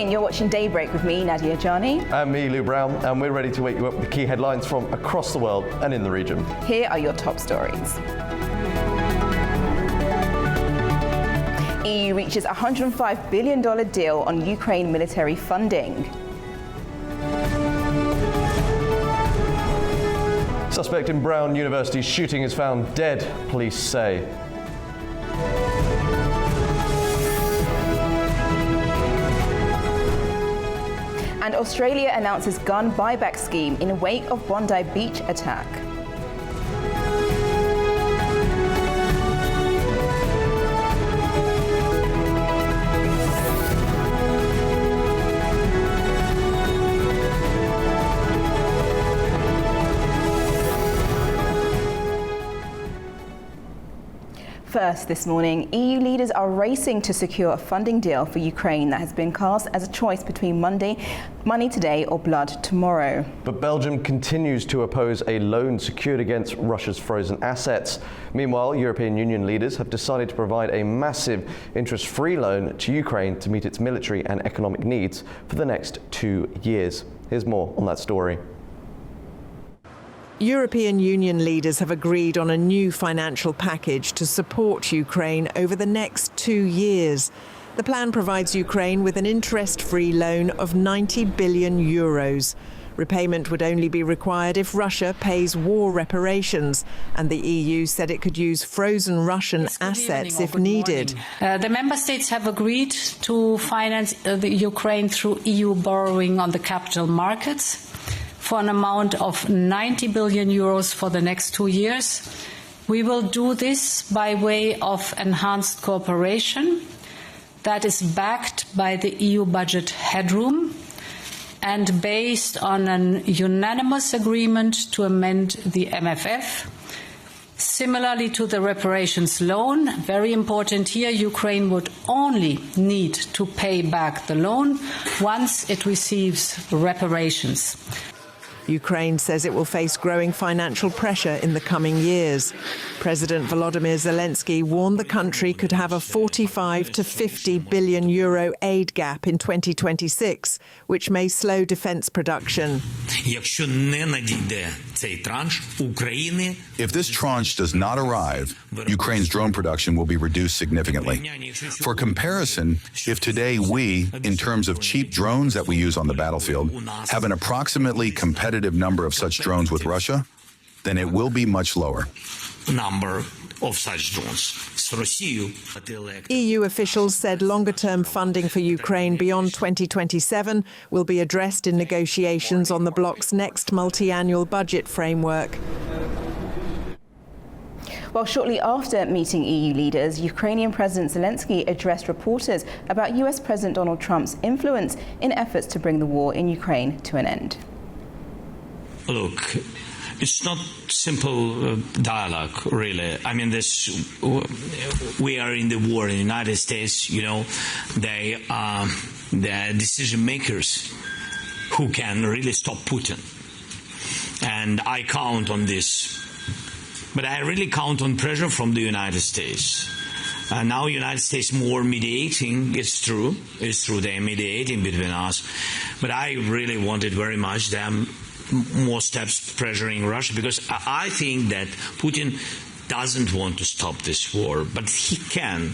morning, you're watching Daybreak with me, Nadia Jani. And me, Lou Brown, and we're ready to wake you up with the key headlines from across the world and in the region. Here are your top stories. EU reaches $105 billion deal on Ukraine military funding. Suspect in Brown University's shooting is found dead, police say. And Australia announces gun buyback scheme in wake of Bondi Beach attack. First this morning, EU leaders are racing to secure a funding deal for Ukraine that has been cast as a choice between money today or blood tomorrow. But Belgium continues to oppose a loan secured against Russia's frozen assets. Meanwhile, European Union leaders have decided to provide a massive interest-free loan to Ukraine to meet its military and economic needs for the next 2 years. Here's more on that story. European Union leaders have agreed on a new financial package to support Ukraine over the next 2 years. The plan provides Ukraine with an interest-free loan of €90 billion. Repayment would only be required if Russia pays war reparations, and the EU said it could use frozen Russian assets if needed. The member states have agreed to finance the Ukraine through EU borrowing on the capital markets for an amount of €90 billion for the next 2 years. We will do this by way of enhanced cooperation that is backed by the EU budget headroom and based on an unanimous agreement to amend the MFF. Similarly to the reparations loan, very important here, Ukraine would only need to pay back the loan once it receives reparations. Ukraine says it will face growing financial pressure in the coming years. President Volodymyr Zelensky warned the country could have a €45 to €50 billion aid gap in 2026, which may slow defence production. If this tranche does not arrive, Ukraine's drone production will be reduced significantly. For comparison, if today we, in terms of cheap drones that we use on the battlefield, have an approximately competitive number of such drones with Russia, then it will be much lower. Number of such drones. EU officials said longer-term funding for Ukraine beyond 2027 will be addressed in negotiations on the bloc's next multi-annual budget framework. Well, shortly after meeting EU leaders, Ukrainian President Zelensky addressed reporters about US President Donald Trump's influence in efforts to bring the war in Ukraine to an end. Look, it's not simple dialogue, really. I mean, we are in the war in the United States, you know, they are the decision makers who can really stop Putin. And I count on this. But I really count on pressure from the United States. Now United States more mediating, it's true they're mediating between us. But I really wanted very much them more steps pressuring Russia, because I think that Putin doesn't want to stop this war, but he can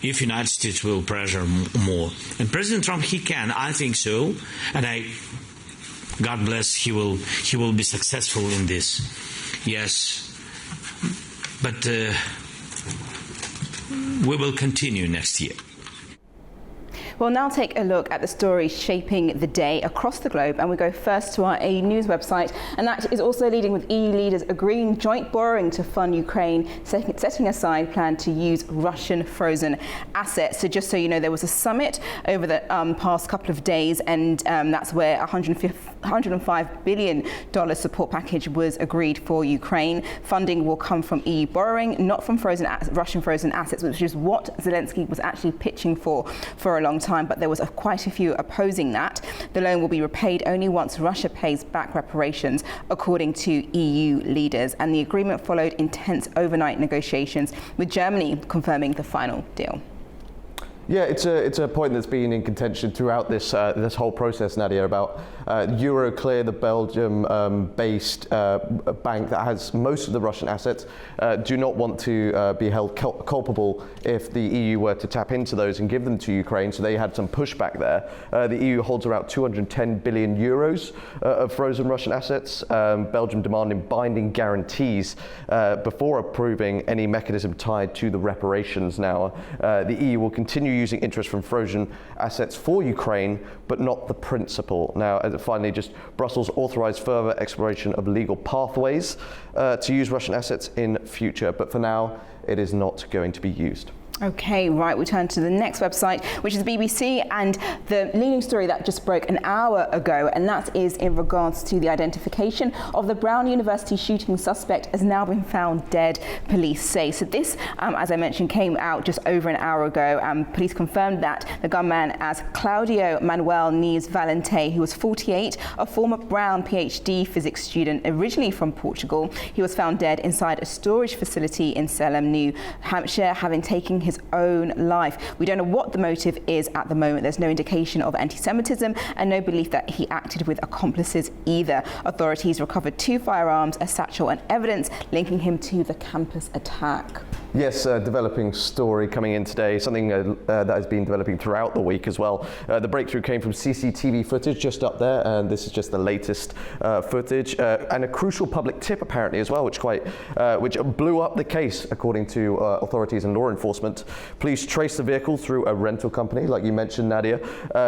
if United States will pressure more. And President Trump, he can, I think so, and God bless, he will be successful in this. Yes, but we will continue next year. We'll now take a look at the stories shaping the day across the globe, and we go first to our A News website, and that is also leading with EU leaders agreeing joint borrowing to fund Ukraine, setting aside plan to use Russian frozen assets. So just so you know, there was a summit over the past couple of days, and that's where $105 billion support package was agreed for Ukraine. Funding will come from EU borrowing, not from Russian frozen assets, which is what Zelensky was actually pitching for a long time, but there was quite a few opposing that. The loan will be repaid only once Russia pays back reparations, according to EU leaders. And the agreement followed intense overnight negotiations, with Germany confirming the final deal. Yeah, it's a point that's been in contention throughout this whole process, Nadia, about Euroclear, the Belgium-based bank that has most of the Russian assets, do not want to be held culpable if the EU were to tap into those and give them to Ukraine. So they had some pushback there. The EU holds around 210 billion euros of frozen Russian assets. Belgium demanding binding guarantees before approving any mechanism tied to the reparations. Now, the EU will continue using interest from frozen assets for Ukraine, but not the principal. Now, finally, just Brussels authorised further exploration of legal pathways to use Russian assets in future, but for now, it is not going to be used. Okay, right, we turn to the next website, which is the BBC, and the leading story that just broke an hour ago, and that is in regards to the identification of the Brown University shooting suspect has now been found dead, police say. So this, as I mentioned, came out just over an hour ago. Police confirmed that the gunman as Claudio Manuel Neves Valente, who was 48, a former Brown PhD physics student originally from Portugal. He was found dead inside a storage facility in Salem, New Hampshire, having taken his own life. We don't know what the motive is at the moment. There's no indication of anti-Semitism and no belief that he acted with accomplices either. Authorities recovered 2 firearms, a satchel and evidence linking him to the campus attack. Yes, developing story coming in today, something that has been developing throughout the week as well. The breakthrough came from CCTV footage just up there, and this is just the latest footage, and a crucial public tip apparently as well, which blew up the case according to authorities and law enforcement. Police traced the vehicle through a rental company, like you mentioned, Nadia,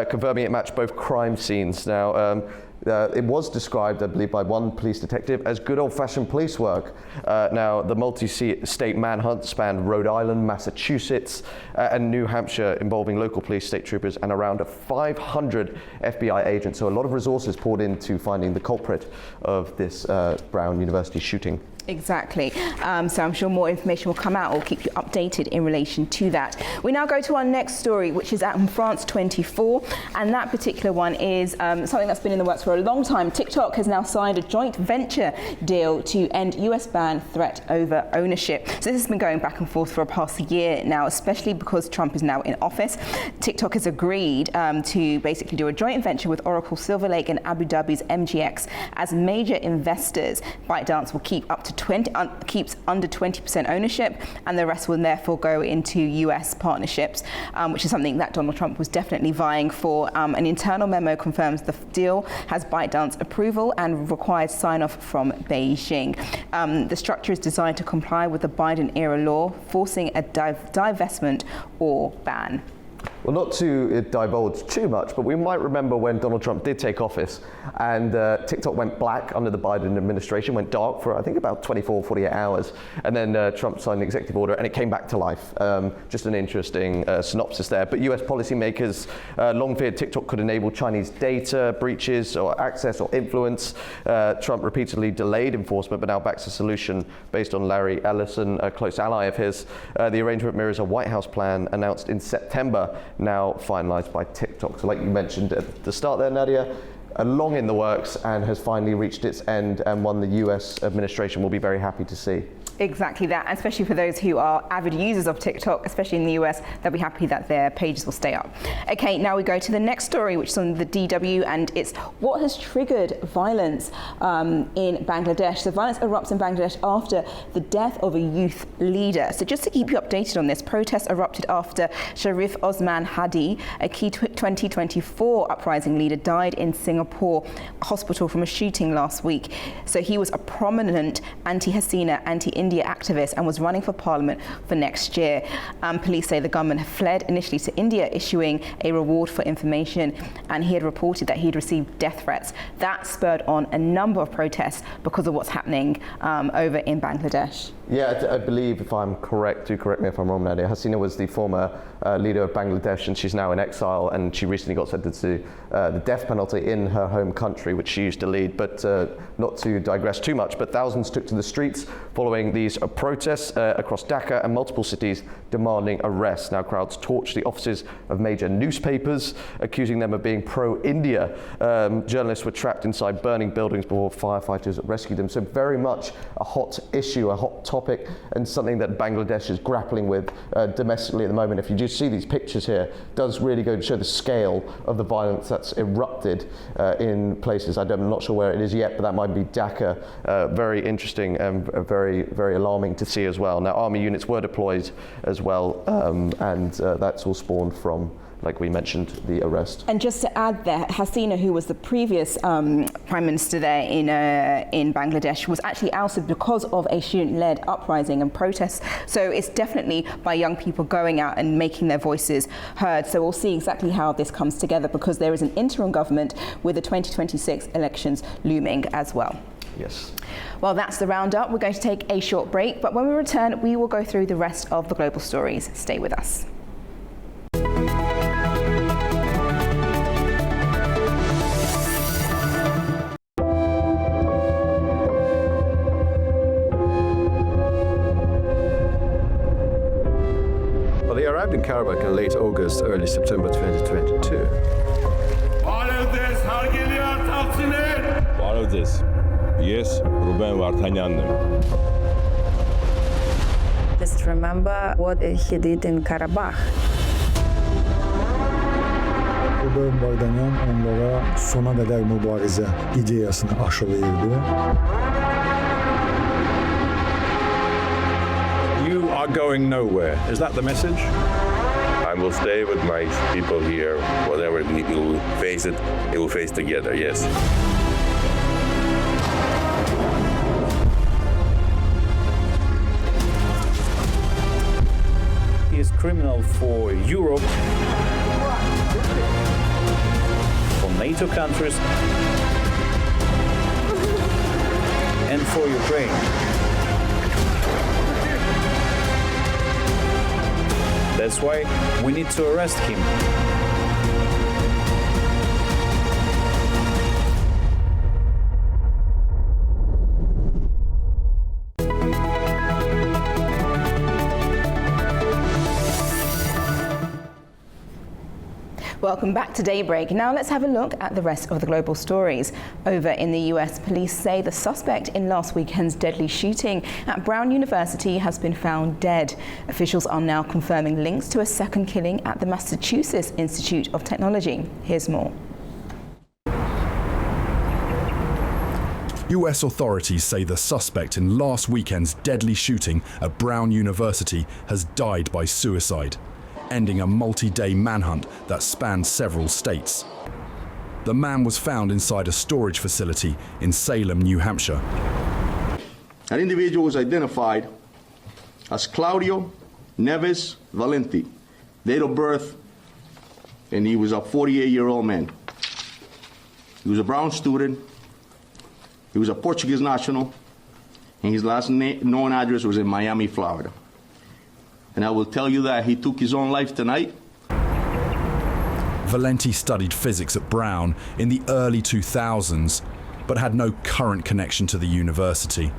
confirming it matched both crime scenes. Now, it was described, I believe, by one police detective as good old-fashioned police work. Now, the multi-state manhunt spanned Rhode Island, Massachusetts, and New Hampshire, involving local police, state troopers, and around 500 FBI agents. So a lot of resources poured into finding the culprit of this Brown University shooting. Exactly. So I'm sure more information will come out. We'll keep you updated in relation to that. We now go to our next story, which is at France 24. And that particular one is something that's been in the works for a long time. TikTok has now signed a joint venture deal to end US ban threat over ownership. So this has been going back and forth for a past year now, especially because Trump is now in office. TikTok has agreed to basically do a joint venture with Oracle, Silver Lake and Abu Dhabi's MGX as major investors. ByteDance will keep up to keeps under 20% ownership, and the rest will therefore go into US partnerships, which is something that Donald Trump was definitely vying for. An internal memo confirms the deal has ByteDance approval and requires sign-off from Beijing. The structure is designed to comply with the Biden-era law, forcing a divestment or ban. Well, not to divulge too much, but we might remember when Donald Trump did take office and TikTok went black under the Biden administration, went dark for I think about 24, 48 hours, and then Trump signed an executive order and it came back to life. Just an interesting synopsis there. But US policymakers long feared TikTok could enable Chinese data breaches or access or influence. Trump repeatedly delayed enforcement, but now backs a solution based on Larry Ellison, a close ally of his. The arrangement mirrors a White House plan announced in September, now finalised by TikTok. So like you mentioned at the start there, Nadia, long in the works and has finally reached its end, and one the US administration will be very happy to see. Exactly that, and especially for those who are avid users of TikTok, especially in the US, they'll be happy that their pages will stay up. Okay, now we go to the next story, which is on the DW, and it's what has triggered violence in Bangladesh. So violence erupts in Bangladesh after the death of a youth leader. So just to keep you updated on this, protests erupted after Sharif Osman Hadi, a key 2024 uprising leader, died in Singapore hospital from a shooting last week. So he was a prominent anti-Hasina, anti-India activist and was running for parliament for next year. Police say the gunman fled initially to India, issuing a reward for information, and he had reported that he'd received death threats. That spurred on a number of protests because of what's happening over in Bangladesh. Yeah, I believe, if I'm correct, do correct me if I'm wrong, Nadia, Hasina was the former leader of Bangladesh, and she's now in exile, and she recently got sentenced to the death penalty in her home country, which she used to lead. But not to digress too much, but thousands took to the streets following these protests across Dhaka and multiple cities demanding arrests. Now, crowds torched the offices of major newspapers, accusing them of being pro-India. Journalists were trapped inside burning buildings before firefighters rescued them. So very much a hot issue, a hot topic, and something that Bangladesh is grappling with domestically at the moment. If you just see these pictures here, it does really go to show the scale of the violence that's erupted in places. I'm not sure where it is yet, but that might be Dhaka. Very interesting and very, very alarming to see as well. Now, army units were deployed as well, and that's all spawned from, like we mentioned, the arrest. And just to add there, Hasina, who was the previous Prime Minister there in Bangladesh, was actually ousted because of a student-led uprising and protests. So it's definitely by young people going out and making their voices heard. So we'll see exactly how this comes together, because there is an interim government with the 2026 elections looming as well. Yes. Well, that's the roundup. We're going to take a short break, but when we return, we will go through the rest of the global stories. Stay with us. Well, they arrived in Karabakh in late August, early September 2022. All of this. Yes, Ruben Vartanyan'ım. Just remember what he did in Karabakh. Ruben Vartanyan onlara sona kadar mübarize ideyasını aşılayırdı. You are going nowhere. Is that the message? I will stay with my people here. Whatever we will face it, we will face together, yes. He is criminal for Europe, for NATO countries, and for Ukraine. That's why we need to arrest him. Welcome back to Daybreak. Now let's have a look at the rest of the global stories. Over in the US, police say the suspect in last weekend's deadly shooting at Brown University has been found dead. Officials are now confirming links to a second killing at the Massachusetts Institute of Technology. Here's more. US authorities say the suspect in last weekend's deadly shooting at Brown University has died by suicide, ending a multi-day manhunt that spanned several states. The man was found inside a storage facility in Salem, New Hampshire. An individual was identified as Claudio Neves Valenti, date of birth, and he was a 48-year-old man. He was a Brown student, he was a Portuguese national, and his last known address was in Miami, Florida. And I will tell you that he took his own life tonight. Valenti studied physics at Brown in the early 2000s, but had no current connection to the university.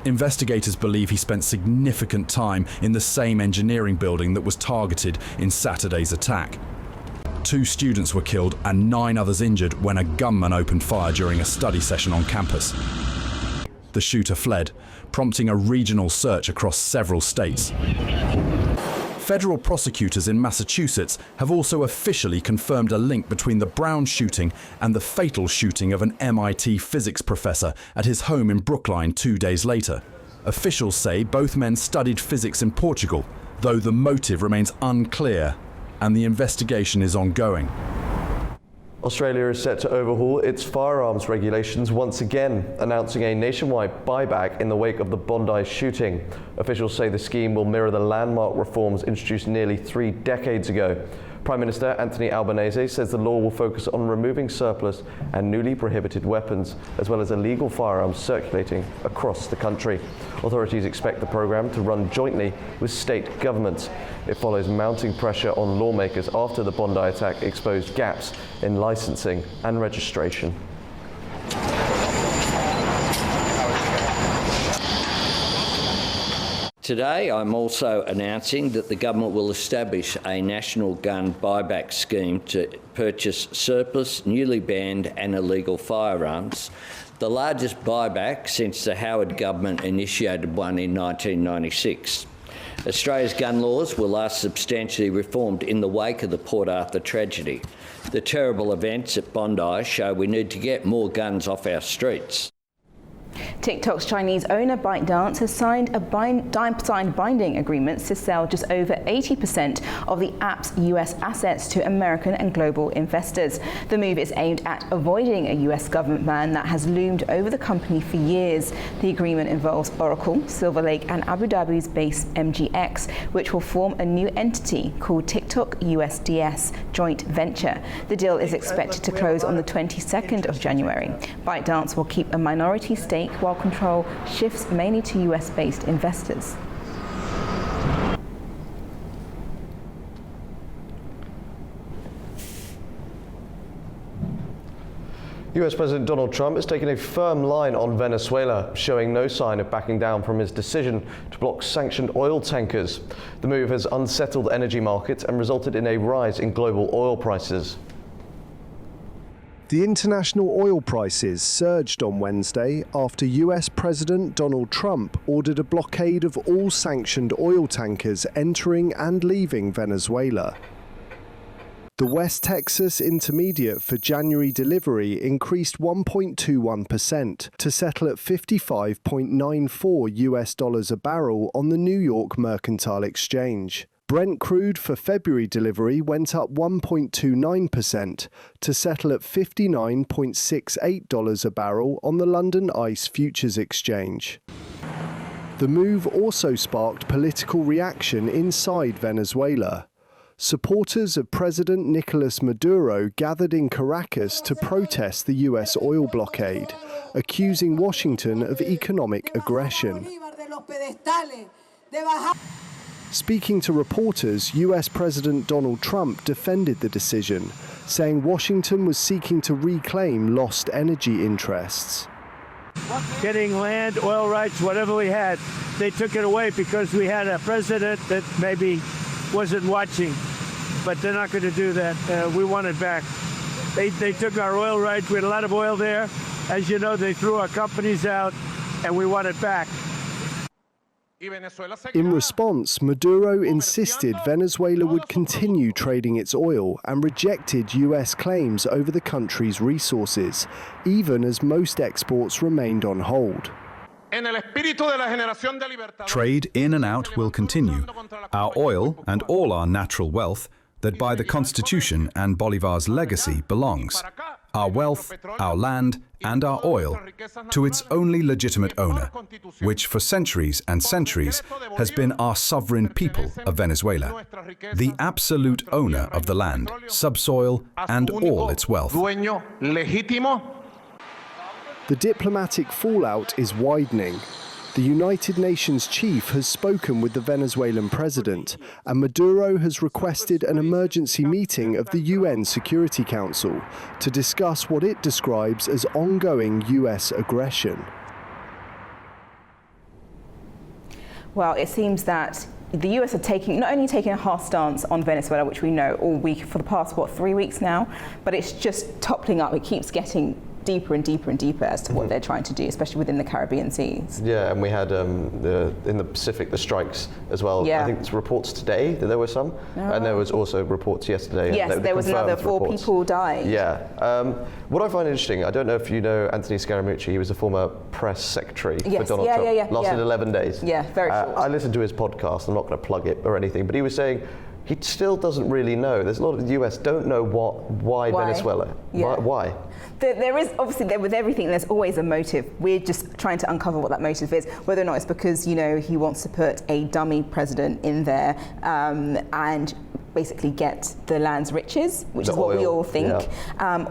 Investigators believe he spent significant time in the same engineering building that was targeted in Saturday's attack. 2 students were killed and 9 others injured when a gunman opened fire during a study session on campus. The shooter fled, prompting a regional search across several states. Federal prosecutors in Massachusetts have also officially confirmed a link between the Brown shooting and the fatal shooting of an MIT physics professor at his home in Brookline 2 days later. Officials say both men studied physics in Portugal, though the motive remains unclear and the investigation is ongoing. Australia is set to overhaul its firearms regulations once again, announcing a nationwide buyback in the wake of the Bondi shooting. Officials say the scheme will mirror the landmark reforms introduced nearly 3 decades ago. Prime Minister Anthony Albanese says the law will focus on removing surplus and newly prohibited weapons, as well as illegal firearms circulating across the country. Authorities expect the programme to run jointly with state governments. It follows mounting pressure on lawmakers after the Bondi attack exposed gaps in licensing and registration. Today, I'm also announcing that the government will establish a national gun buyback scheme to purchase surplus, newly banned and illegal firearms, the largest buyback since the Howard government initiated one in 1996. Australia's gun laws were last substantially reformed in the wake of the Port Arthur tragedy. The terrible events at Bondi show we need to get more guns off our streets. TikTok's Chinese owner ByteDance has signed binding agreements to sell just over 80% of the app's US assets to American and global investors. The move is aimed at avoiding a US government ban that has loomed over the company for years. The agreement involves Oracle, Silver Lake and Abu Dhabi's base MGX, which will form a new entity called TikTok USDS joint venture. The deal is expected to close on the 22nd of January. ByteDance will keep a minority stake while control shifts mainly to US-based investors. US President Donald Trump has taken a firm line on Venezuela, showing no sign of backing down from his decision to block sanctioned oil tankers. The move has unsettled energy markets and resulted in a rise in global oil prices. The international oil prices surged on Wednesday after US President Donald Trump ordered a blockade of all sanctioned oil tankers entering and leaving Venezuela. The West Texas Intermediate for January delivery increased 1.21% to settle at $55.94 a barrel on the New York Mercantile Exchange. Brent crude for February delivery went up 1.29% to settle at $59.68 a barrel on the London ICE Futures Exchange. The move also sparked political reaction inside Venezuela. Supporters of President Nicolas Maduro gathered in Caracas to protest the US oil blockade, accusing Washington of economic aggression. Speaking to reporters, US President Donald Trump defended the decision, saying Washington was seeking to reclaim lost energy interests. Getting land, oil rights, whatever we had, they took it away because we had a president that maybe wasn't watching, but they're not going to do that. We want it back. They took our oil rights. We had a lot of oil there. As you know, they threw our companies out, and we want it back. In response, Maduro insisted Venezuela would continue trading its oil and rejected US claims over the country's resources, even as most exports remained on hold. Trade in and out will continue. Our oil and all our natural wealth that by the Constitution and Bolivar's legacy belongs, our wealth, our land and our oil, to its only legitimate owner, which for centuries and centuries has been our sovereign people of Venezuela, the absolute owner of the land, subsoil and all its wealth. The diplomatic fallout is widening. The United Nations chief has spoken with the Venezuelan president, and Maduro has requested an emergency meeting of the UN Security Council to discuss what it describes as ongoing US aggression. Well, it seems that the US are not only taking a hard stance on Venezuela, which we know all week for the past, 3 weeks now, but it's just toppling up. It keeps getting deeper and deeper and deeper as to what they're trying to do, especially within the Caribbean seas. Yeah, and we had in the Pacific the strikes as well. Yeah. I think it's reports today that there were some, and there was also reports yesterday. Yes, there was another 4 people died. Yeah. What I find interesting, I don't know if you know Anthony Scaramucci. He was a former press secretary for Donald Trump. Lasted 11 days. Yeah, very short. I listened to his podcast. I'm not going to plug it or anything, but he was saying he still doesn't really know. There's a lot of the US don't know why Venezuela. Yeah. Why? There is obviously, with everything, there's always a motive. We're just trying to uncover what that motive is, whether or not it's because, he wants to put a dummy president in there and basically get the land's riches, which is what we all think,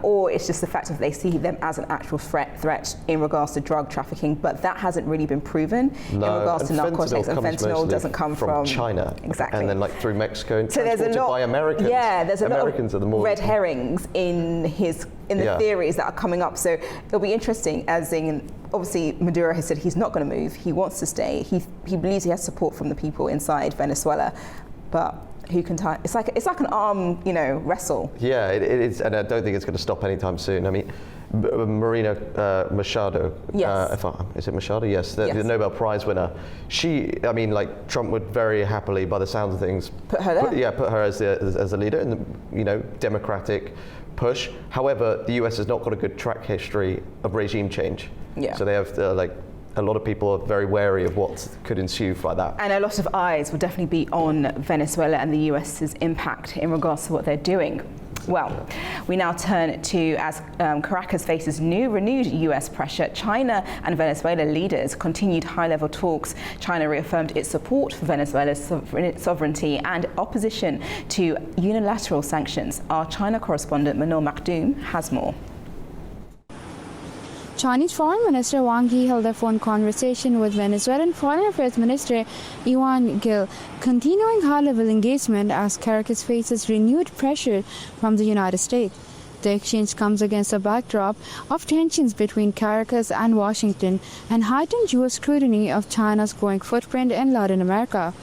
or it's just the fact that they see them as an actual threat in regards to drug trafficking, but that hasn't really been proven in regards to narcotics, and fentanyl doesn't come from China. Exactly. And then through Mexico and so there's a lot, by Americans. Yeah, there's a Americans lot of red herrings in his in the theories that are coming up. So it'll be interesting, as in, obviously Maduro has said he's not going to move. He wants to stay. He believes he has support from the people inside Venezuela, but who can tie? It's like an arm, wrestle. Yeah, it is, and I don't think it's going to stop anytime soon. I mean, Marina Machado, yes. Is it Machado? Yes, the Nobel Prize winner. Trump would very happily, by the sounds of things, put her there. Put her as the leader in the democratic push. However, the US has not got a good track history of regime change. Yeah. So they have a lot of people are very wary of what could ensue by that. And a lot of eyes will definitely be on Venezuela and the US's impact in regards to what they're doing. Well, we now turn to, as Caracas faces renewed US pressure, China and Venezuela leaders continued high-level talks. China reaffirmed its support for Venezuela's sovereignty and opposition to unilateral sanctions. Our China correspondent Manil Makhdoom has more. Chinese Foreign Minister Wang Yi held a phone conversation with Venezuelan Foreign Affairs Minister Ivan Gil, continuing high-level engagement as Caracas faces renewed pressure from the United States. The exchange comes against a backdrop of tensions between Caracas and Washington and heightened U.S. scrutiny of China's growing footprint in Latin America.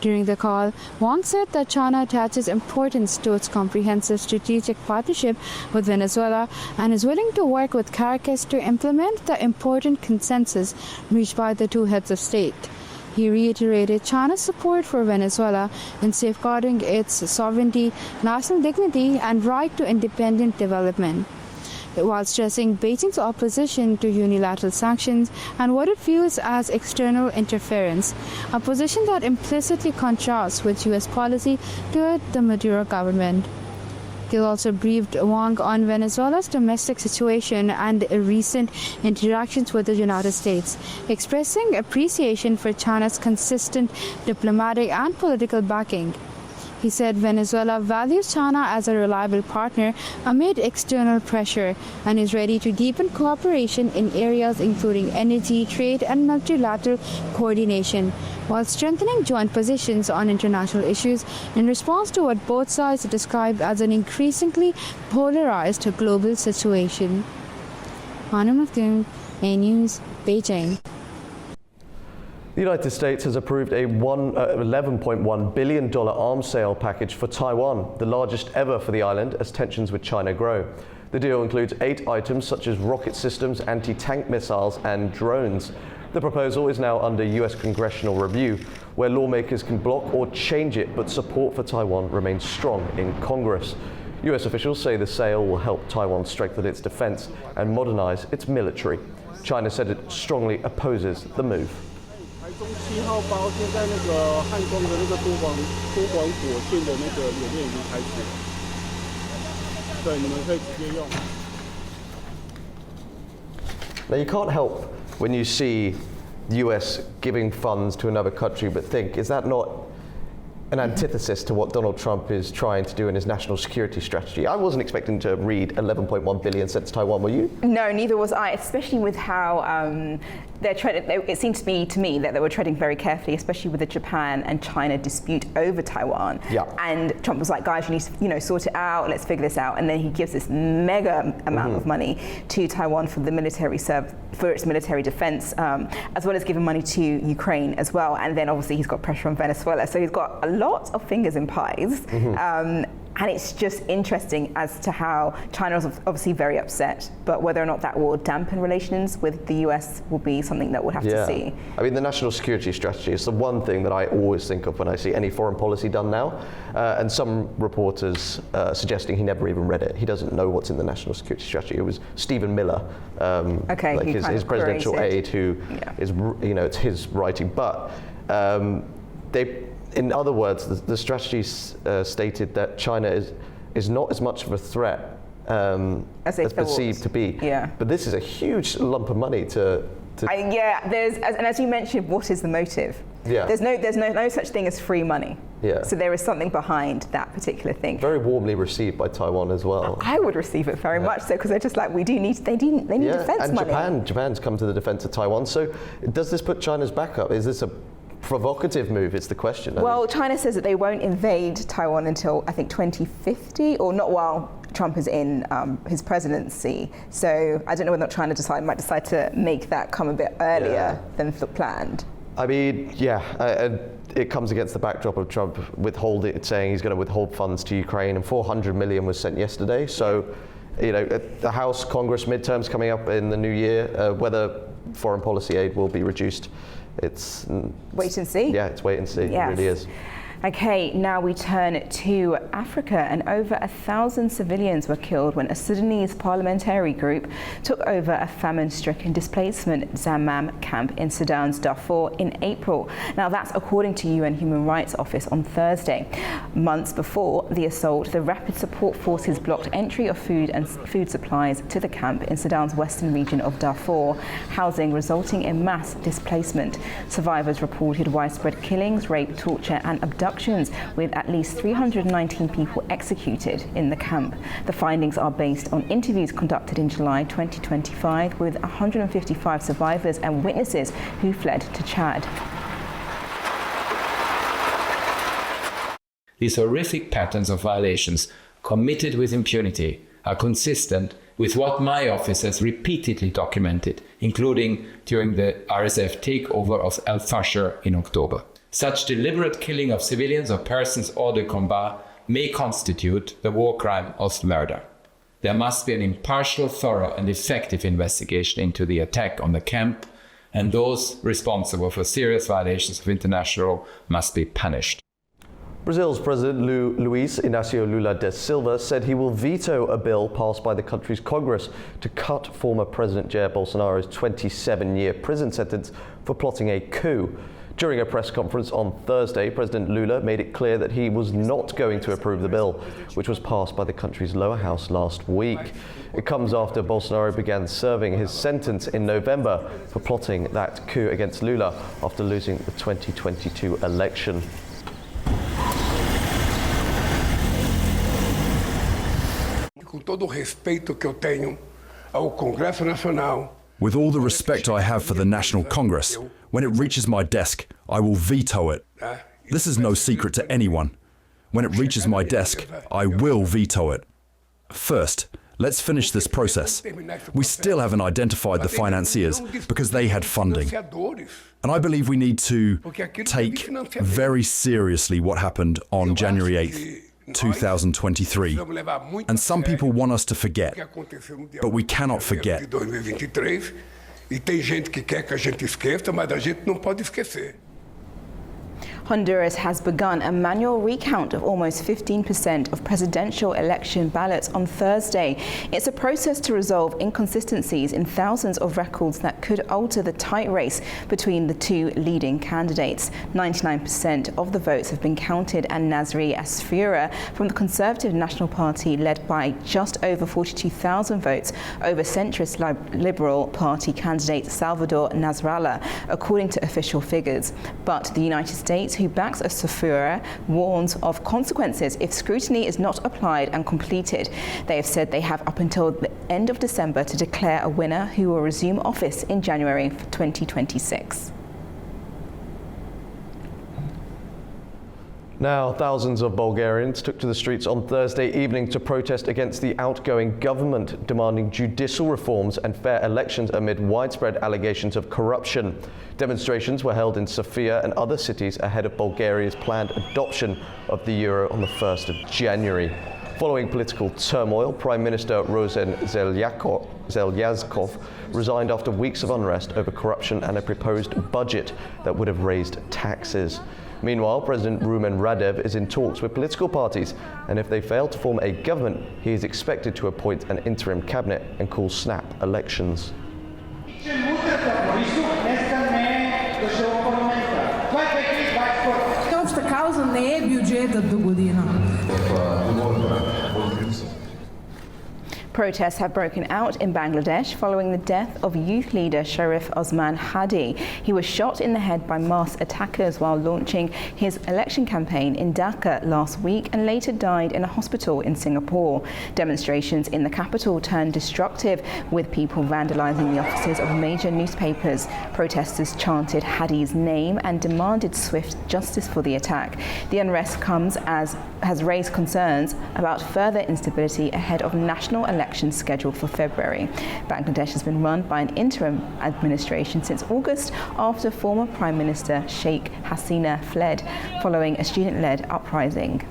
During the call, Wang said that China attaches importance to its comprehensive strategic partnership with Venezuela and is willing to work with Caracas to implement the important consensus reached by the two heads of state. He reiterated China's support for Venezuela in safeguarding its sovereignty, national dignity, and right to independent development, while stressing Beijing's opposition to unilateral sanctions and what it views as external interference, a position that implicitly contrasts with U.S. policy toward the Maduro government. Gil also briefed Wang on Venezuela's domestic situation and recent interactions with the United States, expressing appreciation for China's consistent diplomatic and political backing. He said Venezuela values China as a reliable partner amid external pressure and is ready to deepen cooperation in areas including energy, trade, and multilateral coordination, while strengthening joint positions on international issues in response to what both sides described as an increasingly polarized global situation. Manil Makhdoom, A News, Beijing. The United States has approved a $11.1 billion arms sale package for Taiwan, the largest ever for the island as tensions with China grow. The deal includes 8 items such as rocket systems, anti-tank missiles and drones. The proposal is now under US congressional review, where lawmakers can block or change it, but support for Taiwan remains strong in Congress. US officials say the sale will help Taiwan strengthen its defense and modernize its military. China said it strongly opposes the move. 7号包现在那个汉光的那个多管火箭的那个演练已经开始了，对，你们可以直接用。 Now you can't help when you see the US giving funds to another country but think, is that not an antithesis to what Donald Trump is trying to do in his national security strategy? I wasn't expecting to read 11.1 billion sent to Taiwan, were you? No, neither was I, especially with how they're treading. It seemed to me that they were treading very carefully, especially with the Japan and China dispute over Taiwan. Yeah. And Trump was like, guys, you need to, sort it out. Let's figure this out. And then he gives this mega amount of money to Taiwan for the military for its military defense, as well as giving money to Ukraine as well. And then obviously he's got pressure on Venezuela, so he's got a lot of fingers in pies. And it's just interesting as to how China is obviously very upset, but whether or not that will dampen relations with the US will be something that we'll have to see. I mean, the national security strategy is the one thing that I always think of when I see any foreign policy done now. And some reporters suggesting he never even read it. He doesn't know what's in the national security strategy. It was Stephen Miller, like his presidential aide, who is, it's his writing. But in other words, the strategy stated that China is not as much of a threat as perceived to be. Yeah. But this is a huge lump of money to and as you mentioned, what is the motive? Yeah. There's no such thing as free money. Yeah. So there is something behind that particular thing. Very warmly received by Taiwan as well. I would receive it very much so, because they're just like, they need defense money. And Japan's come to the defense of Taiwan. So does this put China's back up? Is this a provocative move? It's the question. Well, China says that they won't invade Taiwan until I think 2050, or not. Well, Trump is in his presidency. So I don't know whether China might decide to make that come a bit earlier than planned. I mean, it comes against the backdrop of Trump saying he's going to withhold funds to Ukraine, and 400 million was sent yesterday. So, the House, Congress midterms coming up in the new year, whether foreign policy aid will be reduced, it's wait and see. Yeah, it's wait and see. Yes. It really is. Okay, now we turn to Africa, and over 1,000 civilians were killed when a Sudanese parliamentary group took over a famine-stricken displacement Zammam camp in Sudan's Darfur in April. Now that's according to UN Human Rights Office on Thursday. Months before the assault, the Rapid Support Forces blocked entry of food and food supplies to the camp in Sudan's western region of Darfur, housing resulting in mass displacement. Survivors reported widespread killings, rape, torture and abductions, with at least 319 people executed in the camp. The findings are based on interviews conducted in July 2025 with 155 survivors and witnesses who fled to Chad. These horrific patterns of violations committed with impunity are consistent with what my office has repeatedly documented, including during the RSF takeover of El Fasher in October. Such deliberate killing of civilians or persons hors de combat may constitute the war crime of murder. There must be an impartial, thorough and effective investigation into the attack on the camp, and those responsible for serious violations of international law must be punished. Brazil's President Luiz Inácio Lula da Silva said he will veto a bill passed by the country's Congress to cut former President Jair Bolsonaro's 27-year prison sentence for plotting a coup. During a press conference on Thursday, President Lula made it clear that he was not going to approve the bill, which was passed by the country's lower house last week. It comes after Bolsonaro began serving his sentence in November for plotting that coup against Lula after losing the 2022 election. Com todo o respeito que eu tenho ao Congresso Nacional. With all the respect I have for the National Congress, when it reaches my desk, I will veto it. This is no secret to anyone. When it reaches my desk, I will veto it. First, let's finish this process. We still haven't identified the financiers because they had funding. And I believe we need to take very seriously what happened on January 8th. 2023. And some people want us to forget, but we cannot forget. E tem gente que quer que a gente esqueça, mas a gente não pode esquecer. Honduras has begun a manual recount of almost 15% of presidential election ballots on Thursday. It's a process to resolve inconsistencies in thousands of records that could alter the tight race between the two leading candidates. 99% of the votes have been counted, and Nasri Asfura from the Conservative National Party led by just over 42,000 votes over centrist Liberal Party candidate Salvador Nasrallah, according to official figures. But the United States, who backs Asfura, warns of consequences if scrutiny is not applied and completed. They have said they have up until the end of December to declare a winner who will resume office in January 2026. Now, thousands of Bulgarians took to the streets on Thursday evening to protest against the outgoing government, demanding judicial reforms and fair elections amid widespread allegations of corruption. Demonstrations were held in Sofia and other cities ahead of Bulgaria's planned adoption of the euro on the 1st of January. Following political turmoil, Prime Minister Rosen Zeljazkov resigned after weeks of unrest over corruption and a proposed budget that would have raised taxes. Meanwhile, President Rumen Radev is in talks with political parties, and if they fail to form a government, he is expected to appoint an interim cabinet and call snap elections. Protests have broken out in Bangladesh following the death of youth leader Sharif Osman Hadi. He was shot in the head by masked attackers while launching his election campaign in Dhaka last week and later died in a hospital in Singapore. Demonstrations in the capital turned destructive, with people vandalizing the offices of major newspapers. Protesters chanted Hadi's name and demanded swift justice for the attack. The unrest comes as has raised concerns about further instability ahead of national elections scheduled for February. Bangladesh has been run by an interim administration since August after former Prime Minister Sheikh Hasina fled following a student-led uprising.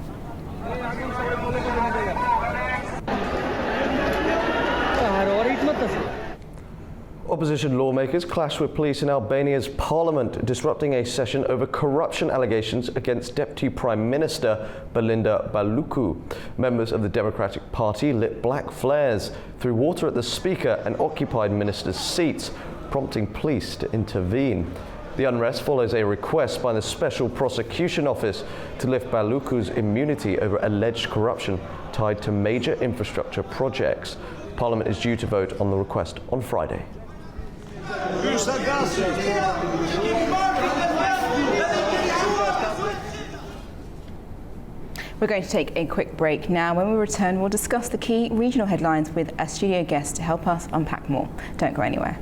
Opposition lawmakers clashed with police in Albania's parliament, disrupting a session over corruption allegations against Deputy Prime Minister Belinda Baluku. Members of the Democratic Party lit black flares, threw water at the speaker and occupied ministers' seats, prompting police to intervene. The unrest follows a request by the Special Prosecution Office to lift Baluku's immunity over alleged corruption tied to major infrastructure projects. Parliament is due to vote on the request on Friday. We're going to take a quick break now. When we return, we'll discuss the key regional headlines with a studio guest to help us unpack more. Don't go anywhere.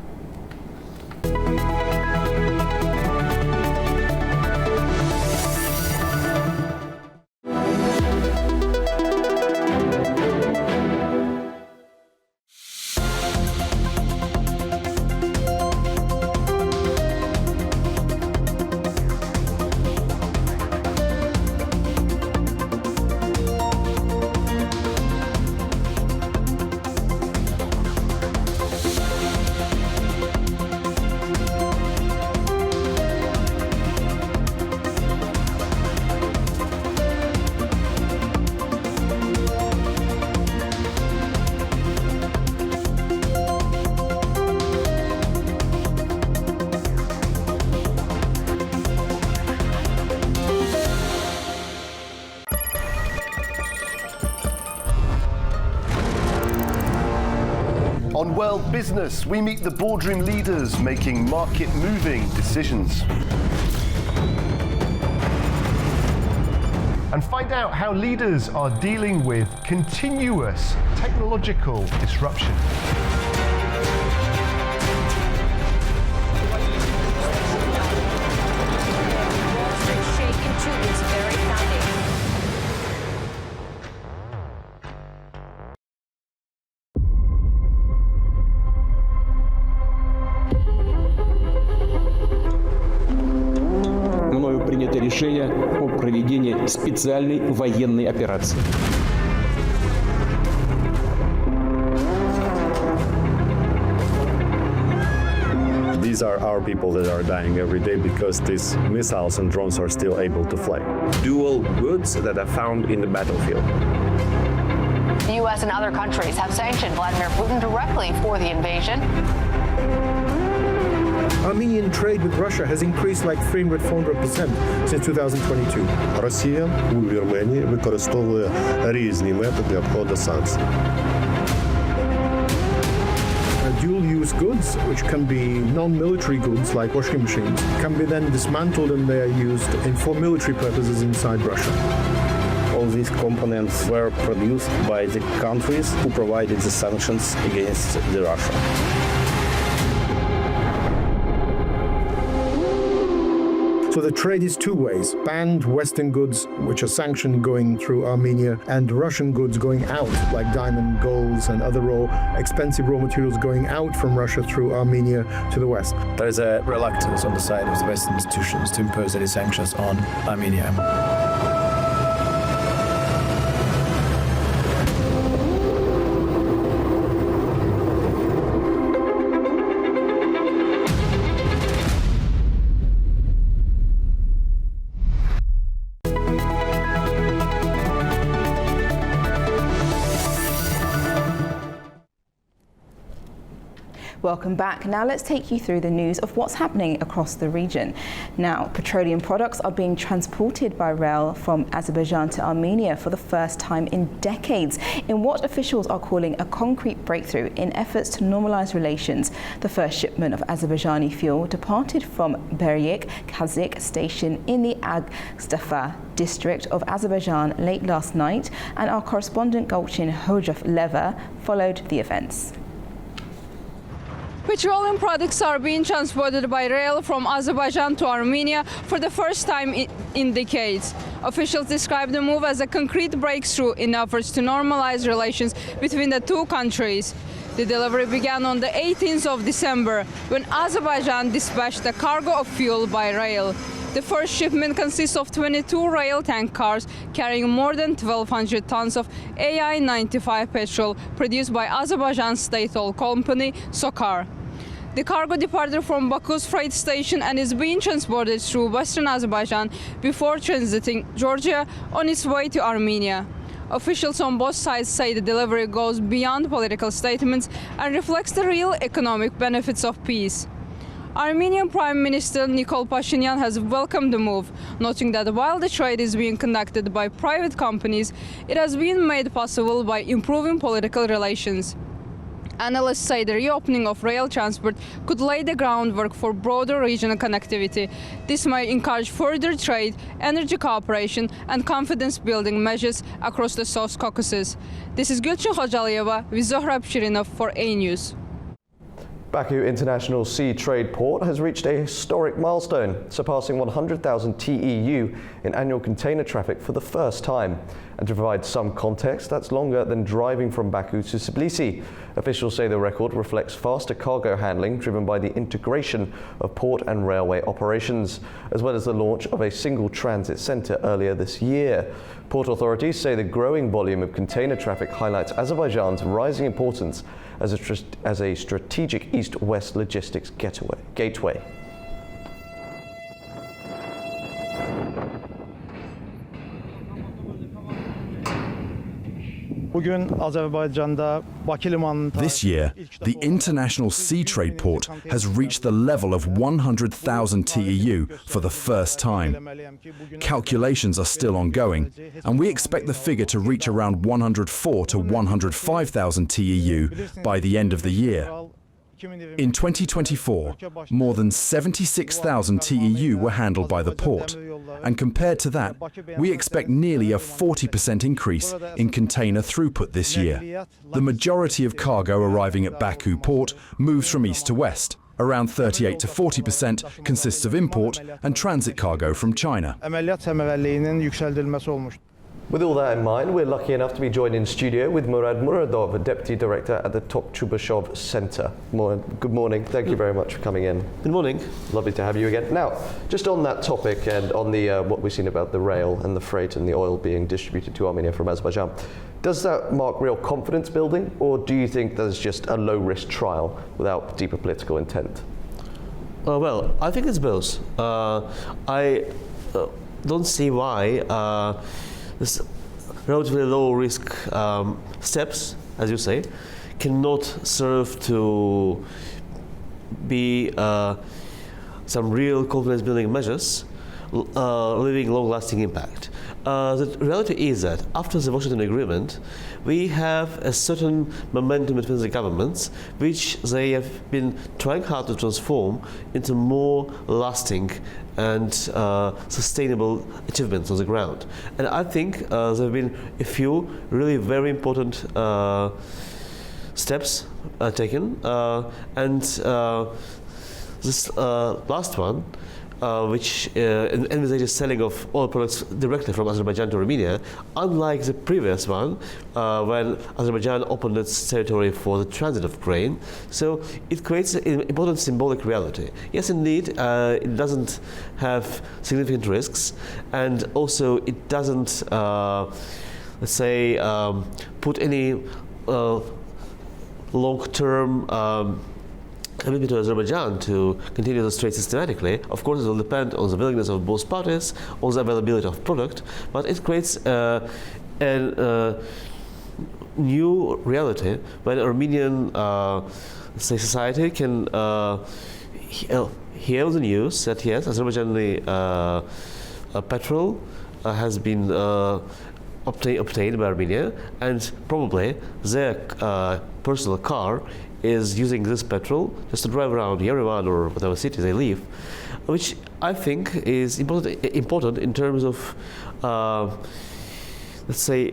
On World Business, we meet the boardroom leaders making market-moving decisions. And find out how leaders are dealing with continuous technological disruption. Shaken to its very foundation. Мною принято решение о проведении специальной военной операции. These are our people that are dying every day because these missiles and drones are still able to fly. Dual goods that are found in the battlefield. The U.S. and other countries have sanctioned Vladimir Putin directly for the invasion. Armenian trade with Russia has increased like 300-400% since 2022. Росія у Вірменії використовує різні методи обходу санкцій. Dual-use goods, which can be non-military goods like washing machines, can be then dismantled and they are used for military purposes inside Russia. All these components were produced by the countries who provided the sanctions against Russia. So the trade is two ways: banned Western goods, which are sanctioned, going through Armenia, and Russian goods going out, like diamond, golds, and other expensive raw materials going out from Russia through Armenia to the West. There is a reluctance on the side of the Western institutions to impose any sanctions on Armenia. Welcome back. Now let's take you through the news of what's happening across the region. Now, petroleum products are being transported by rail from Azerbaijan to Armenia for the first time in decades, in what officials are calling a concrete breakthrough in efforts to normalize relations. The first shipment of Azerbaijani fuel departed from Beryik Kazik station in the Agstafa district of Azerbaijan late last night, and our correspondent Gulchin Hojaf-Leva followed the events. Petroleum products are being transported by rail from Azerbaijan to Armenia for the first time in decades. Officials describe the move as a concrete breakthrough in efforts to normalize relations between the two countries. The delivery began on the 18th of December, when Azerbaijan dispatched a cargo of fuel by rail. The first shipment consists of 22 rail tank cars carrying more than 1,200 tons of AI-95 petrol produced by Azerbaijan's state-owned company, Sokar. The cargo departed from Baku's freight station and is being transported through western Azerbaijan before transiting Georgia on its way to Armenia. Officials on both sides say the delivery goes beyond political statements and reflects the real economic benefits of peace. Armenian Prime Minister Nikol Pashinyan has welcomed the move, noting that while the trade is being conducted by private companies, it has been made possible by improving political relations. Analysts say the reopening of rail transport could lay the groundwork for broader regional connectivity. This might encourage further trade, energy cooperation and confidence-building measures across the South Caucasus. This is Gülçin Hocaliyeva with Zohrab Shirinov for A News. Baku International Sea Trade Port has reached a historic milestone, surpassing 100,000 TEU in annual container traffic for the first time. And to provide some context, that's longer than driving from Baku to Tbilisi. Officials say the record reflects faster cargo handling driven by the integration of port and railway operations, as well as the launch of a single transit centre earlier this year. Port authorities say the growing volume of container traffic highlights Azerbaijan's rising importance as a strategic east-west logistics gateway. This year, the International Sea Trade Port has reached the level of 100,000 TEU for the first time. Calculations are still ongoing, and we expect the figure to reach around 104 to 105,000 TEU by the end of the year. In 2024, more than 76,000 TEU were handled by the port, and compared to that, we expect nearly a 40% increase in container throughput this year. The majority of cargo arriving at Baku port moves from east to west. Around 38 to 40% consists of import and transit cargo from China. With all that in mind, we're lucky enough to be joined in studio with Murad Muradov, a Deputy Director at the Tokchubashov Center. Good morning. Thank you very much for coming in. Good morning. Lovely to have you again. Now, just on that topic and on the what we've seen about the rail and the freight and the oil being distributed to Armenia from Azerbaijan, does that mark real confidence building, or do you think there's just a low-risk trial without deeper political intent? Well, I think it's both. I don't see why this relatively low-risk steps, as you say, cannot serve to be some real confidence-building measures, leaving long-lasting impact. The reality is that after the Washington Agreement, we have a certain momentum between the governments, which they have been trying hard to transform into more lasting and sustainable achievements on the ground. And I think there have been a few really very important steps taken, and this last one, which envisages selling of oil products directly from Azerbaijan to Armenia, unlike the previous one, when Azerbaijan opened its territory for the transit of grain. So it creates an important symbolic reality. Yes, indeed, it doesn't have significant risks, and also it doesn't, let's say, put any long-term commitment to Azerbaijan to continue the trade systematically. Of course, it will depend on the willingness of both parties, on the availability of product, but it creates a new reality when Armenian say society can hear the news that yes, Azerbaijani petrol has been obtained by Armenia, and probably their personal car is using this petrol just to drive around Yerevan or whatever city they live, which I think is important in terms of, let's say,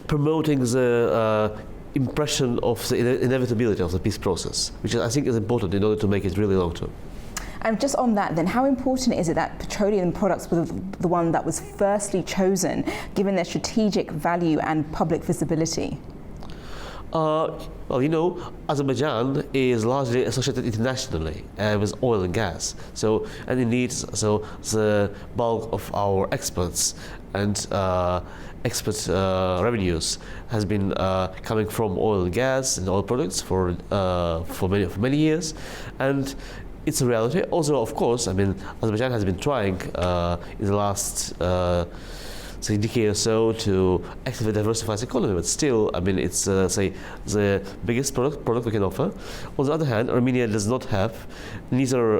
promoting the impression of the inevitability of the peace process, which I think is important in order to make it really long term. And just on that then, how important is it that petroleum products were the one that was firstly chosen, given their strategic value and public visibility? Well, you know, Azerbaijan is largely associated internationally with oil and gas. So, and indeed, so the bulk of our exports and export revenues has been coming from oil and gas and oil products for many years, and it's a reality. Also, of course, I mean, Azerbaijan has been trying in the last say decade or so to actively diversify its economy, but still, I mean, it's say the biggest product we can offer. On the other hand, Armenia does not have neither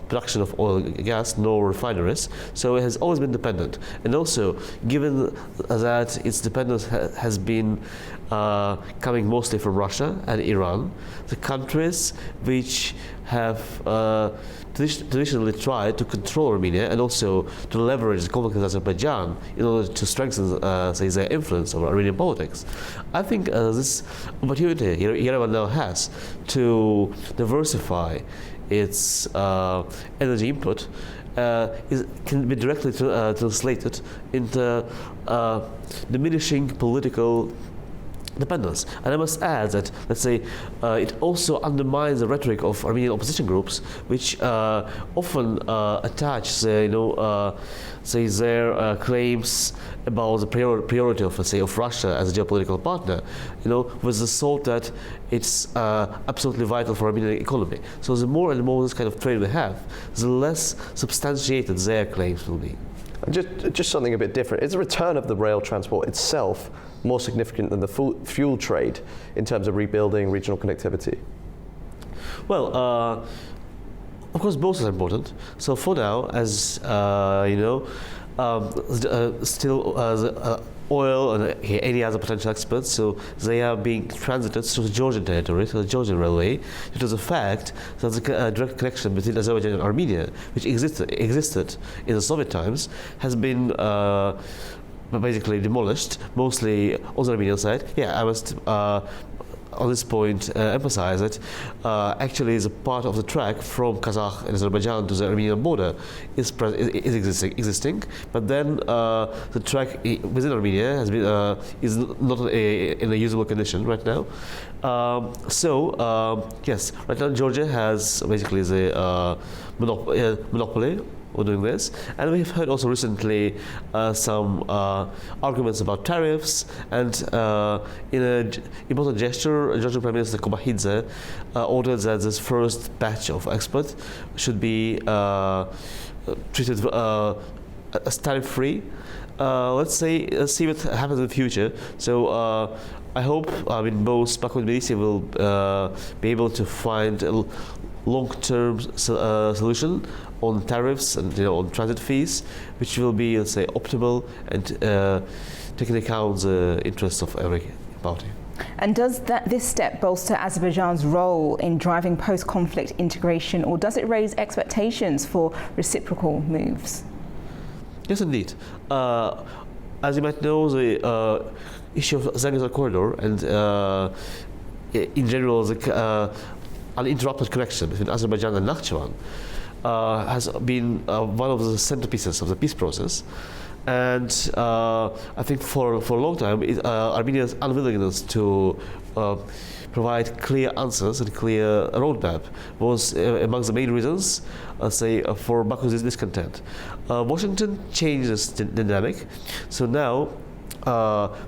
production of oil and gas nor refineries, so it has always been dependent. And also, given that its dependence has been coming mostly from Russia and Iran, the countries which have traditionally tried to control Armenia and also to leverage the conflict with Azerbaijan in order to strengthen, say, their influence over Armenian politics. I think this opportunity Yerevan now has to diversify its energy input can be directly translated into diminishing political dependence. And I must add that, let's say, it also undermines the rhetoric of Armenian opposition groups, which often attach, say their claims about the priority of, say, of Russia as a geopolitical partner, you know, with the thought that it's absolutely vital for Armenian economy. So the more and more this kind of trade we have, the less substantiated their claims will be. Just something a bit different. Is the return of the rail transport itself more significant than the fuel trade in terms of rebuilding regional connectivity? Well, of course, both are important. So for now, as you know, still the oil and any other potential exports, so they are being transited through the Georgian territory, to the Georgian railway, due to the fact that the direct connection between Azerbaijan and Armenia, which existed in the Soviet times, has been basically demolished, mostly on the Armenian side. Yeah, I must on this point emphasize that actually the part of the track from Kazakh and Azerbaijan to the Armenian border is existing, but then the track within Armenia has been is not in a usable condition right now. Yes, right now Georgia has basically the monopoly on doing this, and we have heard also recently some arguments about tariffs, and in an important gesture, Georgian Prime Minister Kobahidze ordered that this first batch of exports should be treated as tariff-free. Let's see what happens in the future. So I hope, I mean, both Baku and Tbilisi will be able to find a long-term solution on tariffs and, you know, on transit fees, which will be, let's say, optimal and take into account the interests of every party. And does this step bolster Azerbaijan's role in driving post-conflict integration, or does it raise expectations for reciprocal moves? Yes, indeed. As you might know, the issue of Zangezur corridor and in general the uninterrupted connection between Azerbaijan and Nakhchivan has been one of the centerpieces of the peace process, and I think for a long time Armenia's unwillingness to provide clear answers and clear roadmap was among the main reasons, for Baku's discontent. Washington changed this dynamic, so now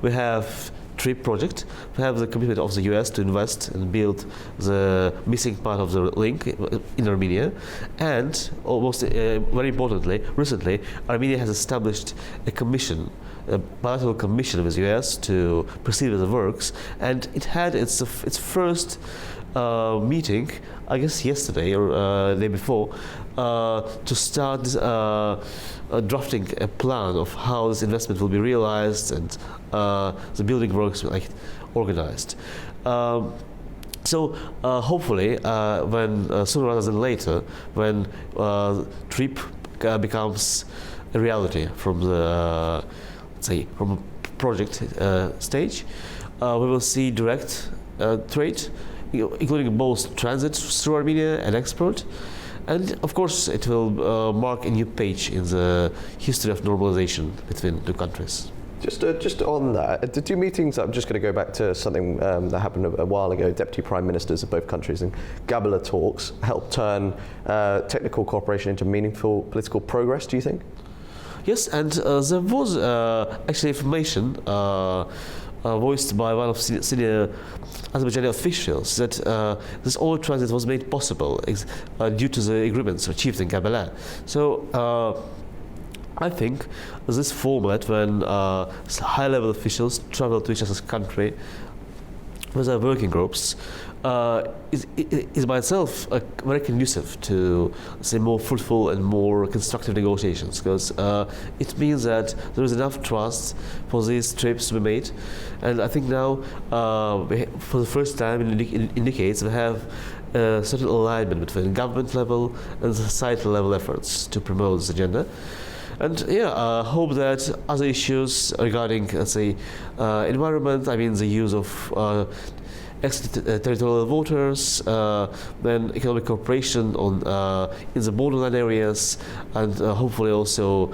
we have TRIP project. We have the commitment of the US to invest and build the missing part of the link in Armenia, and almost very importantly, recently Armenia has established a commission a bilateral commission with the US to proceed with the works, and it had its first meeting, I guess yesterday or the day before, to start drafting a plan of how this investment will be realized and the building works like organized. So hopefully, when sooner rather than later, when TRIP becomes a reality from the let's say from a project stage, we will see direct trade, including both transit through Armenia and export. And of course, it will mark a new page in the history of normalization between the countries. Just on that, the two meetings, I'm just going to go back to something that happened a while ago. Deputy Prime Ministers of both countries in Gabala talks helped turn technical cooperation into meaningful political progress, do you think? Yes, and there was actually information voiced by one of senior Azerbaijani officials that this oil transit was made possible due to the agreements achieved in Gabala. So I think this format, when high-level officials travel to each other's country with their working groups, is by itself very conducive to, say, more fruitful and more constructive negotiations, because it means that there is enough trust for these trips to be made. And I think now, for the first time in decades, we have a certain alignment between government level and societal level efforts to promote this agenda. And I hope that other issues regarding, let's say, environment, I mean the use of extraterritorial waters, then economic cooperation on in the borderline areas, and hopefully also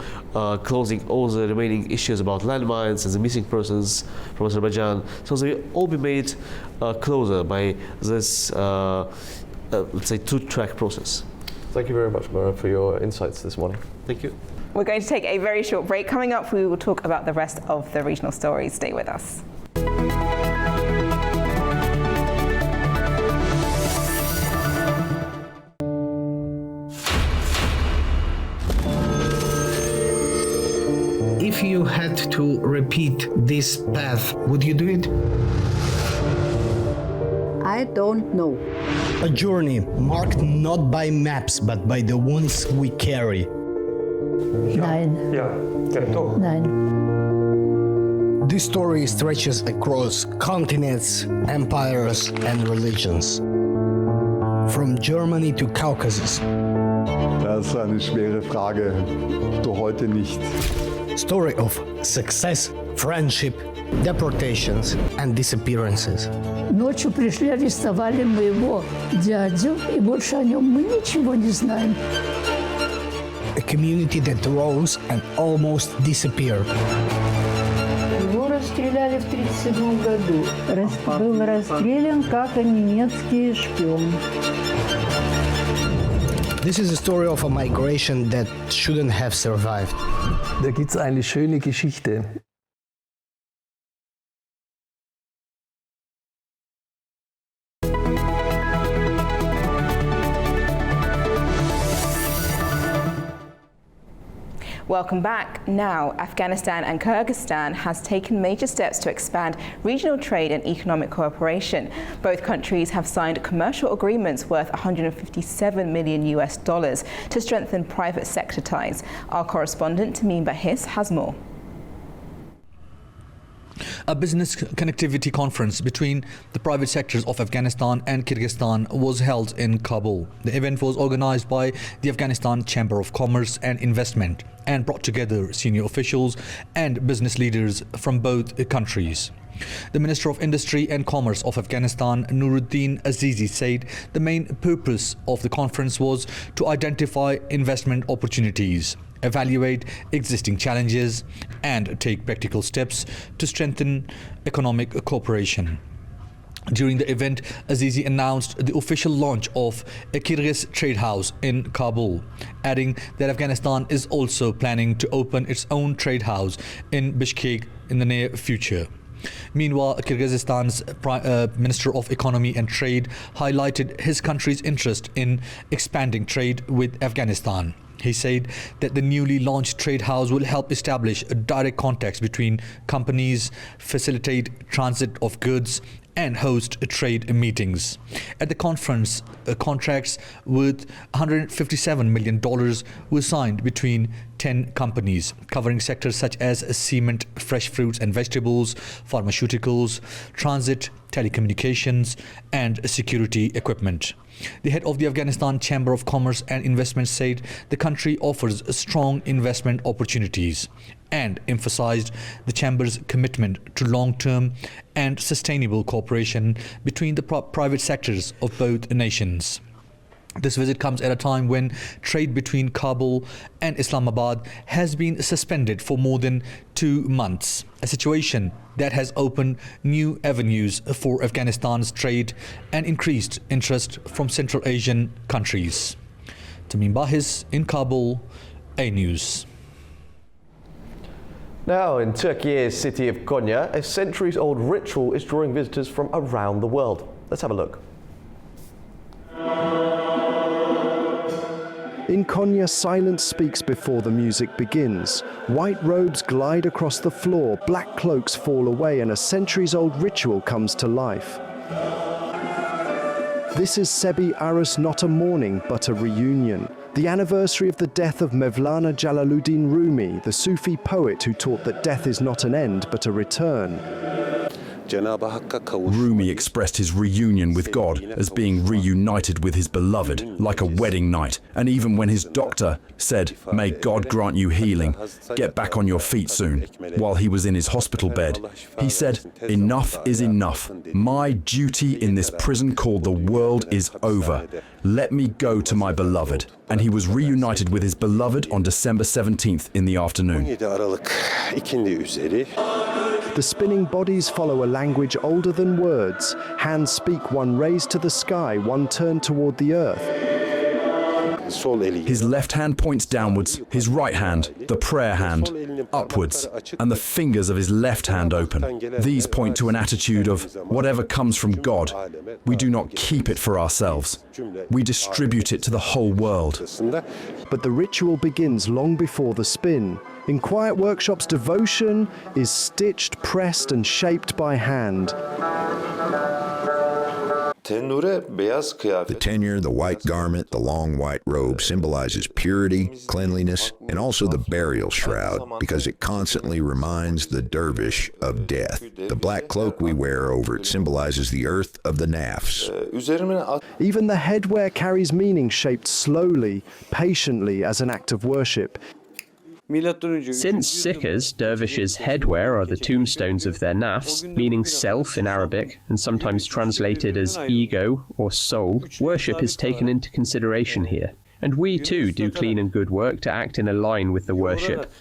closing all the remaining issues about landmines and the missing persons from Azerbaijan. So they will all be made closer by this, let's say, two-track process. Thank you very much, Mara, for your insights this morning. Thank you. We're going to take a very short break. Coming up, we will talk about the rest of the regional stories. Stay with us. If you had to repeat this path, would you do it? I don't know. A journey marked not by maps, but by the ones we carry. Nein. Nein. This story stretches across continents, empires, and religions. From Germany to Caucasus. Das ist eine schwere Frage. Du heute nicht. Story of success, friendship, deportations, and disappearances. Ночью пришли, арестовали моего дядю, и больше о нем мы ничего не знаем. A community that rose and almost disappeared. Его расстреляли в 1937 году. Был расстрелян как немецкий шпион. This is a story of a migration that shouldn't have survived. Da gibt's eine schöne Geschichte. Welcome back. Now, Afghanistan and Kyrgyzstan has taken major steps to expand regional trade and economic cooperation. Both countries have signed commercial agreements worth $157 million to strengthen private sector ties. Our correspondent, Tamim Bahis, has more. A business connectivity conference between the private sectors of Afghanistan and Kyrgyzstan was held in Kabul. The event was organized by the Afghanistan Chamber of Commerce and Investment and brought together senior officials and business leaders from both countries. The Minister of Industry and Commerce of Afghanistan, Nuruddin Azizi, said the main purpose of the conference was to identify investment opportunities, evaluate existing challenges, and take practical steps to strengthen economic cooperation. During the event, Azizi announced the official launch of a Kyrgyz trade house in Kabul, adding that Afghanistan is also planning to open its own trade house in Bishkek in the near future. Meanwhile, Kyrgyzstan's Minister of Economy and Trade highlighted his country's interest in expanding trade with Afghanistan, He said that the newly launched trade house will help establish a direct contact between companies, facilitate transit of goods, and host trade meetings. At the conference, contracts worth $157 million were signed between 10 companies, covering sectors such as cement, fresh fruits and vegetables, pharmaceuticals, transit, telecommunications, and security equipment. The head of the Afghanistan Chamber of Commerce and Investment said the country offers strong investment opportunities and emphasized the Chamber's commitment to long-term and sustainable cooperation between the private sectors of both nations. This visit comes at a time when trade between Kabul and Islamabad has been suspended for more than 2 months, a situation that has opened new avenues for Afghanistan's trade and increased interest from Central Asian countries. Tamim Bahis in Kabul, A News. Now, in Turkey's city of Konya, a centuries-old ritual is drawing visitors from around the world. Let's have a look. In Konya, silence speaks before the music begins. White robes glide across the floor, black cloaks fall away, and a centuries-old ritual comes to life. This is Sebi Arus, not a mourning, but a reunion. The anniversary of the death of Mevlana Jalaluddin Rumi, the Sufi poet who taught that death is not an end, but a return. Rumi expressed his reunion with God as being reunited with his beloved, like a wedding night. And even when his doctor said, "May God grant you healing, get back on your feet soon," while he was in his hospital bed, he said, "Enough is enough. My duty in this prison called the world is over. Let me go to my beloved." And he was reunited with his beloved on December 17th in the afternoon. The spinning bodies follow a language older than words. Hands speak, one raised to the sky, one turned toward the earth. His left hand points downwards, his right hand, the prayer hand, upwards, and the fingers of his left hand open. These point to an attitude of whatever comes from God, we do not keep it for ourselves. We distribute it to the whole world. But the ritual begins long before the spin. In quiet workshops, devotion is stitched, pressed, and shaped by hand. The tenure, the white garment, the long white robe symbolizes purity, cleanliness, and also the burial shroud because it constantly reminds the dervish of death. The black cloak we wear over it symbolizes the earth of the nafs. Even the headwear carries meaning shaped slowly, patiently as an act of worship. Since Sikhs, dervishes' headwear are the tombstones of their nafs, meaning self in Arabic, and sometimes translated as ego or soul, worship is taken into consideration here. And we too do clean and good work to act in a line with the worship.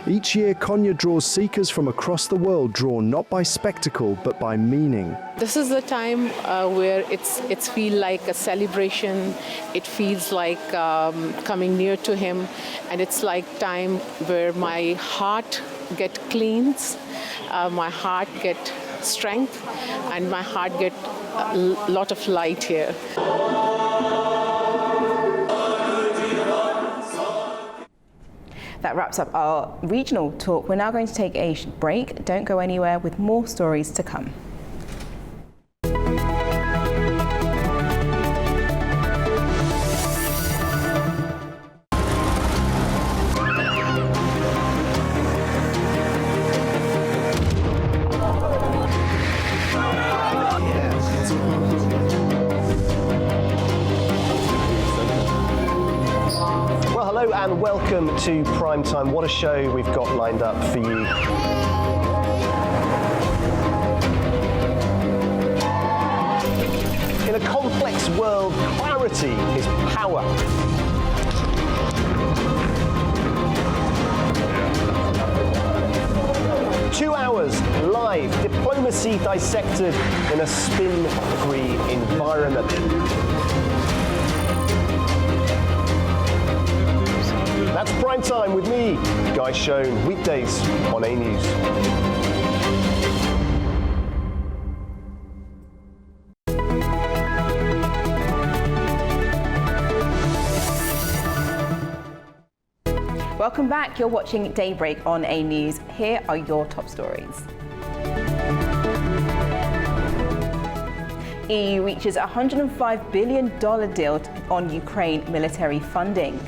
Each year, Konya draws seekers from across the world, drawn not by spectacle, but by meaning. This is the time where it's feel like a celebration. It feels like coming near to Him, and it's like time where my heart get cleans, my heart get strength, and my heart get a lot of light here. That wraps up our regional talk. We're now going to take a break. Don't go anywhere, with more stories to come. And welcome to Primetime. What a show we've got lined up for you. In a complex world, clarity is power. Two hours live, diplomacy dissected in a spin-free environment. That's Prime Time with me, Guy Schoen, weekdays on A News. Welcome back. You're watching Daybreak on A News. Here are your top stories. EU reaches a $105 billion deal on Ukraine military funding.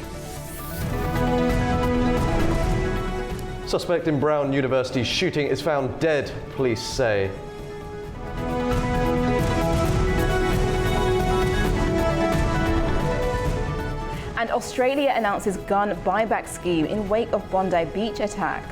Suspect in Brown University shooting is found dead, police say. And Australia announces gun buyback scheme in wake of Bondi Beach attack.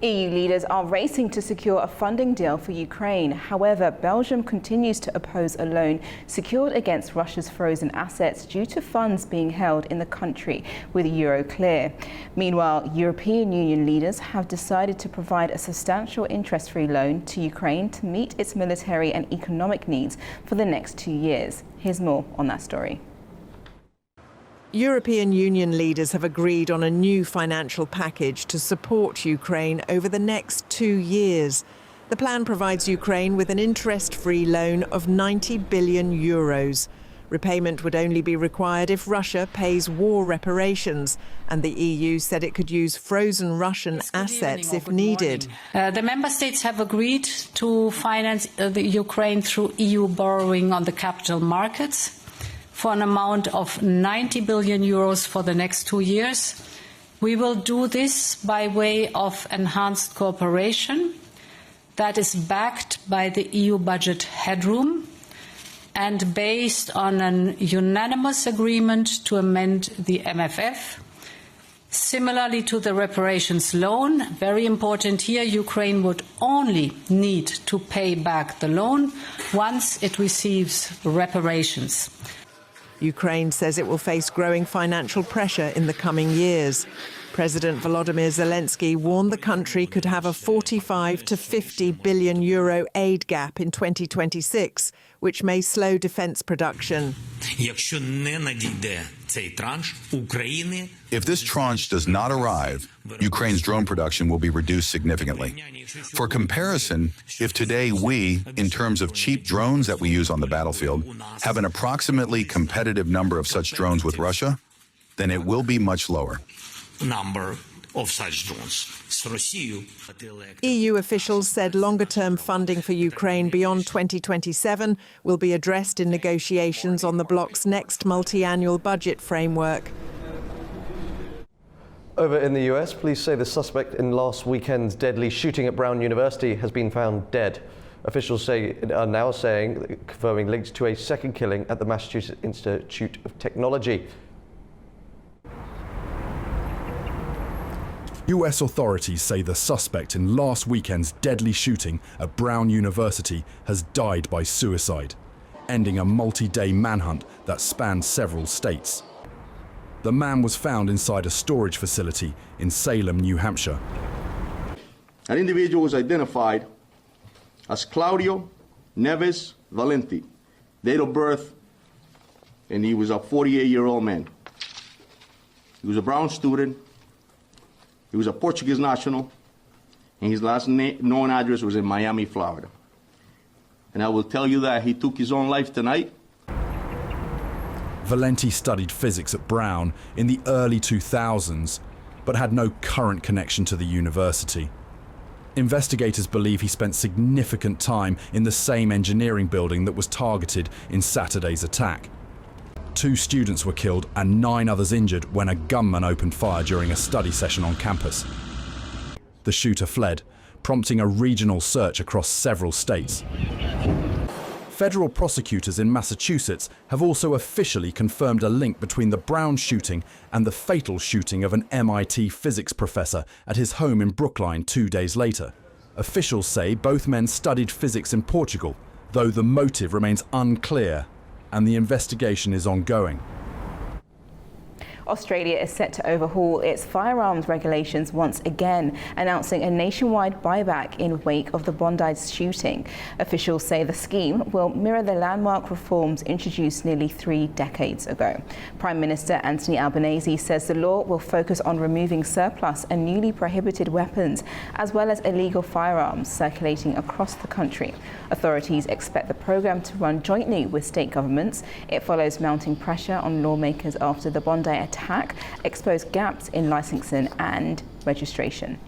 EU leaders are racing to secure a funding deal for Ukraine. However, Belgium continues to oppose a loan secured against Russia's frozen assets due to funds being held in the country with Euroclear. Meanwhile, European Union leaders have decided to provide a substantial interest-free loan to Ukraine to meet its military and economic needs for the next 2 years. Here's more on that story. European Union leaders have agreed on a new financial package to support Ukraine over the next 2 years. The plan provides Ukraine with an interest-free loan of 90 billion euros. Repayment would only be required if Russia pays war reparations, and the EU said it could use frozen Russian assets if needed. The member states have agreed to finance the Ukraine through EU borrowing on the capital markets for an amount of 90 billion euros for the next 2 years. We will do this by way of enhanced cooperation that is backed by the EU budget headroom and based on an unanimous agreement to amend the MFF. Similarly to the reparations loan, very important here, Ukraine would only need to pay back the loan once it receives reparations. Ukraine says it will face growing financial pressure in the coming years. President Volodymyr Zelensky warned the country could have a 45 to 50 billion euro aid gap in 2026, which may slow defence production. If this tranche does not arrive, Ukraine's drone production will be reduced significantly. For comparison, if today we, in terms of cheap drones that we use on the battlefield, have an approximately competitive number of such drones with Russia, then it will be much lower. Number of such drones. EU officials said longer-term funding for Ukraine beyond 2027 will be addressed in negotiations on the bloc's next multi-annual budget framework. Over in the US, police say the suspect in last weekend's deadly shooting at Brown University has been found dead. Officials are now confirming links to a second killing at the Massachusetts Institute of Technology. US authorities say the suspect in last weekend's deadly shooting at Brown University has died by suicide, ending a multi-day manhunt that spanned several states. The man was found inside a storage facility in Salem, New Hampshire. An individual was identified as Claudio Neves Valenti, date of birth, and he was a 48-year-old man. He was a Brown student. He was a Portuguese national, and his last known address was in Miami, Florida. And I will tell you that he took his own life tonight. Valenti studied physics at Brown in the early 2000s, but had no current connection to the university. Investigators believe he spent significant time in the same engineering building that was targeted in Saturday's attack. 2 students were killed and 9 others injured when a gunman opened fire during a study session on campus. The shooter fled, prompting a regional search across several states. Federal prosecutors in Massachusetts have also officially confirmed a link between the Brown shooting and the fatal shooting of an MIT physics professor at his home in Brookline 2 days later. Officials say both men studied physics in Portugal, though the motive remains unclear, and the investigation is ongoing. Australia is set to overhaul its firearms regulations once again, announcing a nationwide buyback in wake of the Bondi shooting. Officials say the scheme will mirror the landmark reforms introduced nearly 3 decades ago. Prime Minister Anthony Albanese says the law will focus on removing surplus and newly prohibited weapons, as well as illegal firearms circulating across the country. Authorities expect the program to run jointly with state governments. It follows mounting pressure on lawmakers after the Bondi attack exposed gaps in licensing and registration.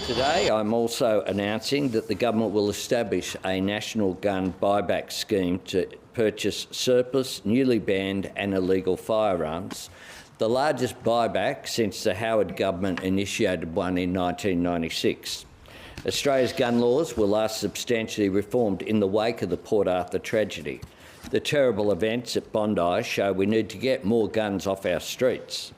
Today, I'm also announcing that the government will establish a national gun buyback scheme to purchase surplus, newly banned and illegal firearms, the largest buyback since the Howard government initiated one in 1996. Australia's gun laws were last substantially reformed in the wake of the Port Arthur tragedy. The terrible events at Bondi show we need to get more guns off our streets.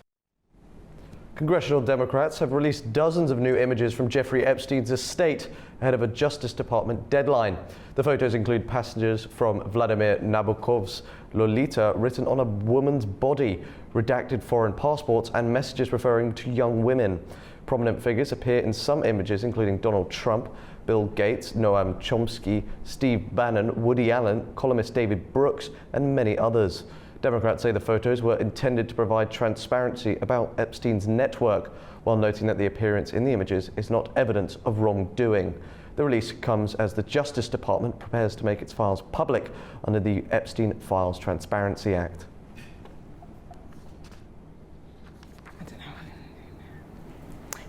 Congressional Democrats have released dozens of new images from Jeffrey Epstein's estate ahead of a Justice Department deadline. The photos include passages from Vladimir Nabokov's Lolita written on a woman's body, redacted foreign passports and messages referring to young women. Prominent figures appear in some images, including Donald Trump, Bill Gates, Noam Chomsky, Steve Bannon, Woody Allen, columnist David Brooks, and many others. Democrats say the photos were intended to provide transparency about Epstein's network, while noting that the appearance in the images is not evidence of wrongdoing. The release comes as the Justice Department prepares to make its files public under the Epstein Files Transparency Act.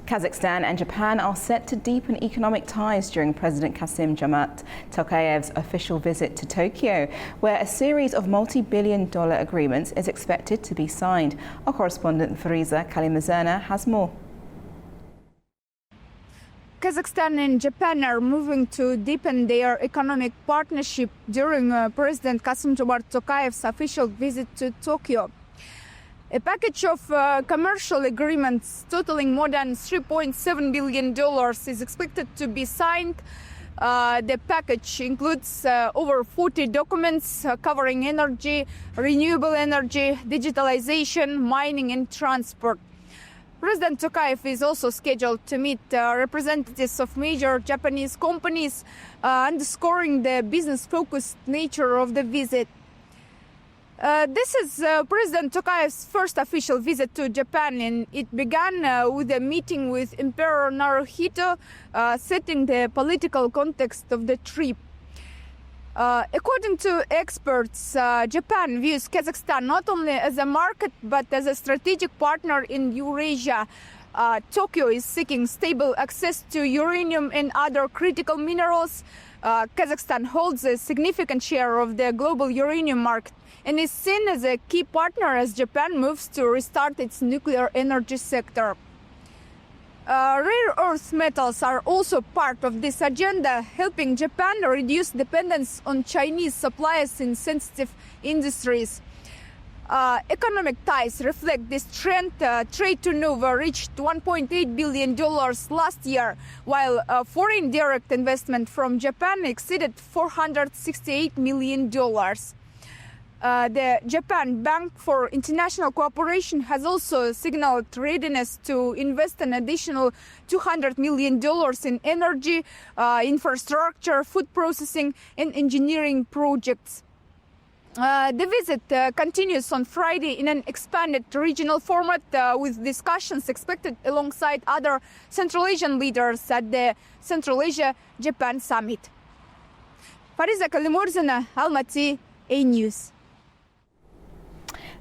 Kazakhstan and Japan are set to deepen economic ties during President Kassym-Jomart Tokayev's official visit to Tokyo, where a series of multi-billion-dollar agreements is expected to be signed. Our correspondent Fariza Kalimazana has more. Kazakhstan and Japan are moving to deepen their economic partnership during President Kassym-Jomart Tokayev's official visit to Tokyo. A package of commercial agreements totaling more than $3.7 billion is expected to be signed. The package includes over 40 documents covering energy, renewable energy, digitalization, mining and transport. President Tokayev is also scheduled to meet representatives of major Japanese companies, underscoring the business-focused nature of the visit. This is President Tokayev's first official visit to Japan, and it began with a meeting with Emperor Naruhito, setting the political context of the trip. According to experts, Japan views Kazakhstan not only as a market but as a strategic partner in Eurasia. Tokyo is seeking stable access to uranium and other critical minerals. Kazakhstan holds a significant share of the global uranium market and is seen as a key partner as Japan moves to restart its nuclear energy sector. Rare earth metals are also part of this agenda, helping Japan reduce dependence on Chinese suppliers in sensitive industries. Economic ties reflect this trend. Trade turnover reached $1.8 billion last year, while foreign direct investment from Japan exceeded $468 million. The Japan Bank for International Cooperation has also signaled readiness to invest an additional $200 million in energy, infrastructure, food processing, and engineering projects. The visit continues on Friday in an expanded regional format with discussions expected alongside other Central Asian leaders at the Central Asia-Japan Summit. Fariza Kalimurzina, Almaty, A News.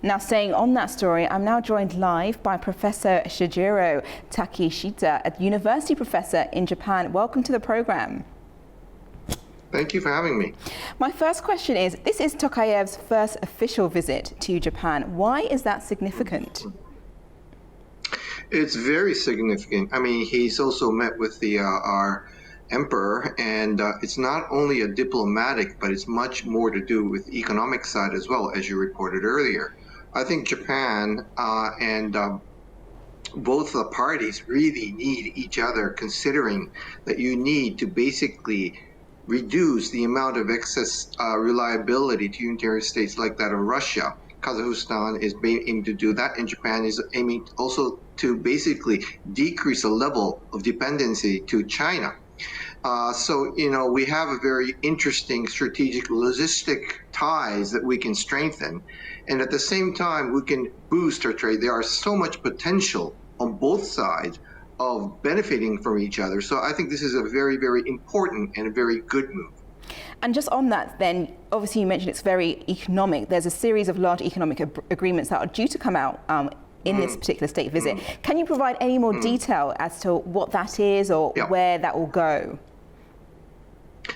Now, staying on that story, I'm now joined live by Professor Shijiro Takeshita, a university professor in Japan. Welcome to the program. Thank you for having me. My first question is, this is Tokayev's first official visit to Japan. Why is that significant? It's very significant. I mean, he's also met with our emperor, and it's not only a diplomatic, but it's much more to do with economic side as well, as you reported earlier. I think Japan and both the parties really need each other, considering that you need to basically reduce the amount of excess reliability to unitarian states like that of Russia. Kazakhstan is aiming to do that, and Japan is aiming also to basically decrease the level of dependency to China. So, we have a very interesting strategic logistic ties that we can strengthen. And at the same time, we can boost our trade. There are so much potential on both sides of benefiting from each other. So I think this is a very, very important and a very good move. And just on that then, obviously you mentioned it's very economic. There's a series of large economic agreements that are due to come out in this particular state visit. Can you provide any more detail as to what that is or where that will go?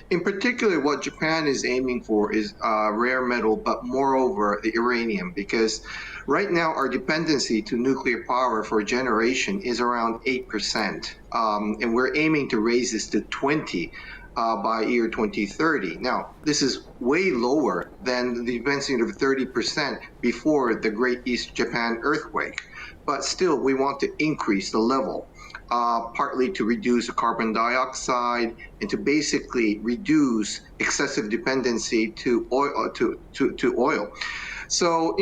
In particular, what Japan is aiming for is rare metal, but moreover, the uranium, because right now our dependency to nuclear power for a generation is around 8%, and we're aiming to raise this to 20% by year 2030. Now, this is way lower than the dependency of 30% before the Great East Japan earthquake, but still we want to increase the level. Partly to reduce carbon dioxide and to basically reduce excessive dependency to oil. So,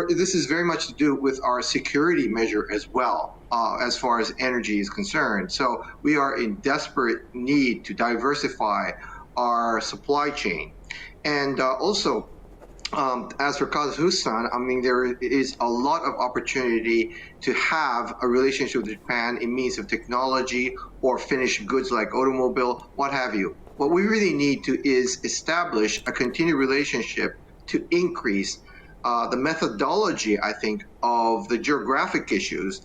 this is very much to do with our security measure as well, as far as energy is concerned. So we are in desperate need to diversify our supply chain. And also, as for Kazakhstan, I mean, there is a lot of opportunity to have a relationship with Japan in means of technology or finished goods like automobile, what have you. What we really need to is establish a continued relationship to increase the methodology, I think, of the geographic issues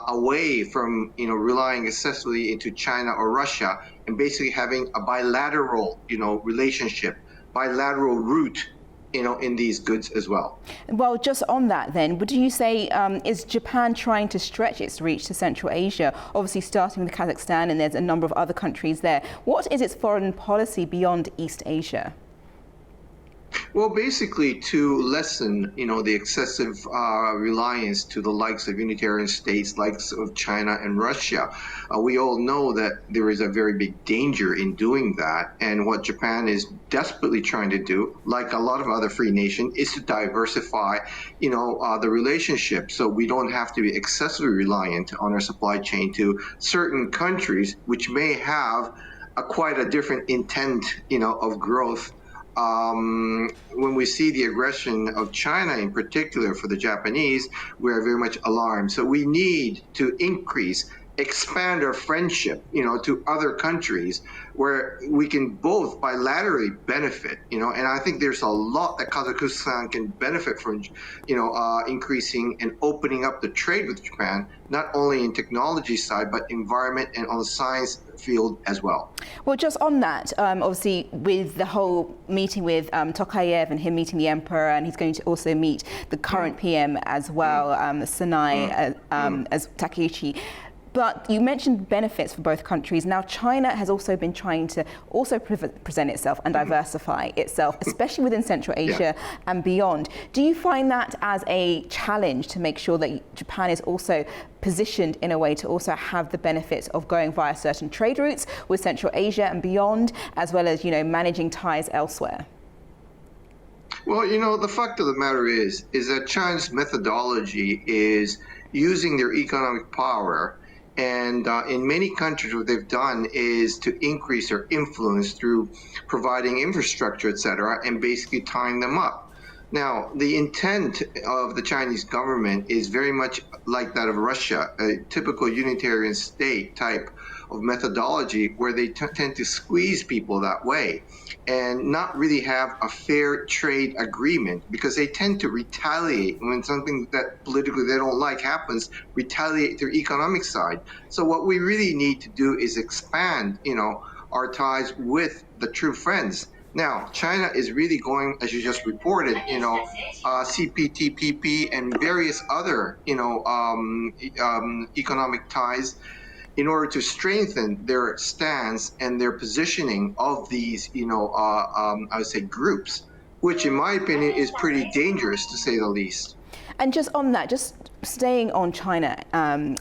away from, relying excessively into China or Russia, and basically having a bilateral, relationship, bilateral route in these goods as well. Well, just on that then, would you say, is Japan trying to stretch its reach to Central Asia, obviously starting with Kazakhstan, and there's a number of other countries there. What is its foreign policy beyond East Asia? Well, basically to lessen, the excessive reliance to the likes of unitarian states, likes of China and Russia. We all know that there is a very big danger in doing that. And what Japan is desperately trying to do, like a lot of other free nations, is to diversify, the relationship, so we don't have to be excessively reliant on our supply chain to certain countries, which may have quite a different intent, of growth. When we see the aggression of China in particular for the Japanese, we are very much alarmed. So we need to expand our friendship, to other countries where we can both bilaterally benefit, and I think there's a lot that Kazakhstan can benefit from, increasing and opening up the trade with Japan, not only in technology side, but environment and on the science field as well. Well, just on that, obviously with the whole meeting with Tokayev and him meeting the emperor, and he's going to also meet the current PM as well, Sanai, as Takeuchi. But you mentioned benefits for both countries. Now, China has also been trying to also present itself and diversify itself, especially within Central Asia and beyond. Do you find that as a challenge to make sure that Japan is also positioned in a way to also have the benefits of going via certain trade routes with Central Asia and beyond, as well as, managing ties elsewhere? Well, the fact of the matter is that China's methodology is using their economic power. And in many countries, what they've done is to increase their influence through providing infrastructure, et cetera, and basically tying them up. Now, the intent of the Chinese government is very much like that of Russia, a typical unitarian state type of methodology where they tend to squeeze people that way and not really have a fair trade agreement, because they tend to retaliate when something that politically they don't like happens, retaliate their economic side. So what we really need to do is expand, our ties with the true friends. Now, China is really going, as you just reported, CPTPP and various other, economic ties in order to strengthen their stance and their positioning of these, I would say groups, which in my opinion is pretty dangerous to say the least. And just on that, just staying on China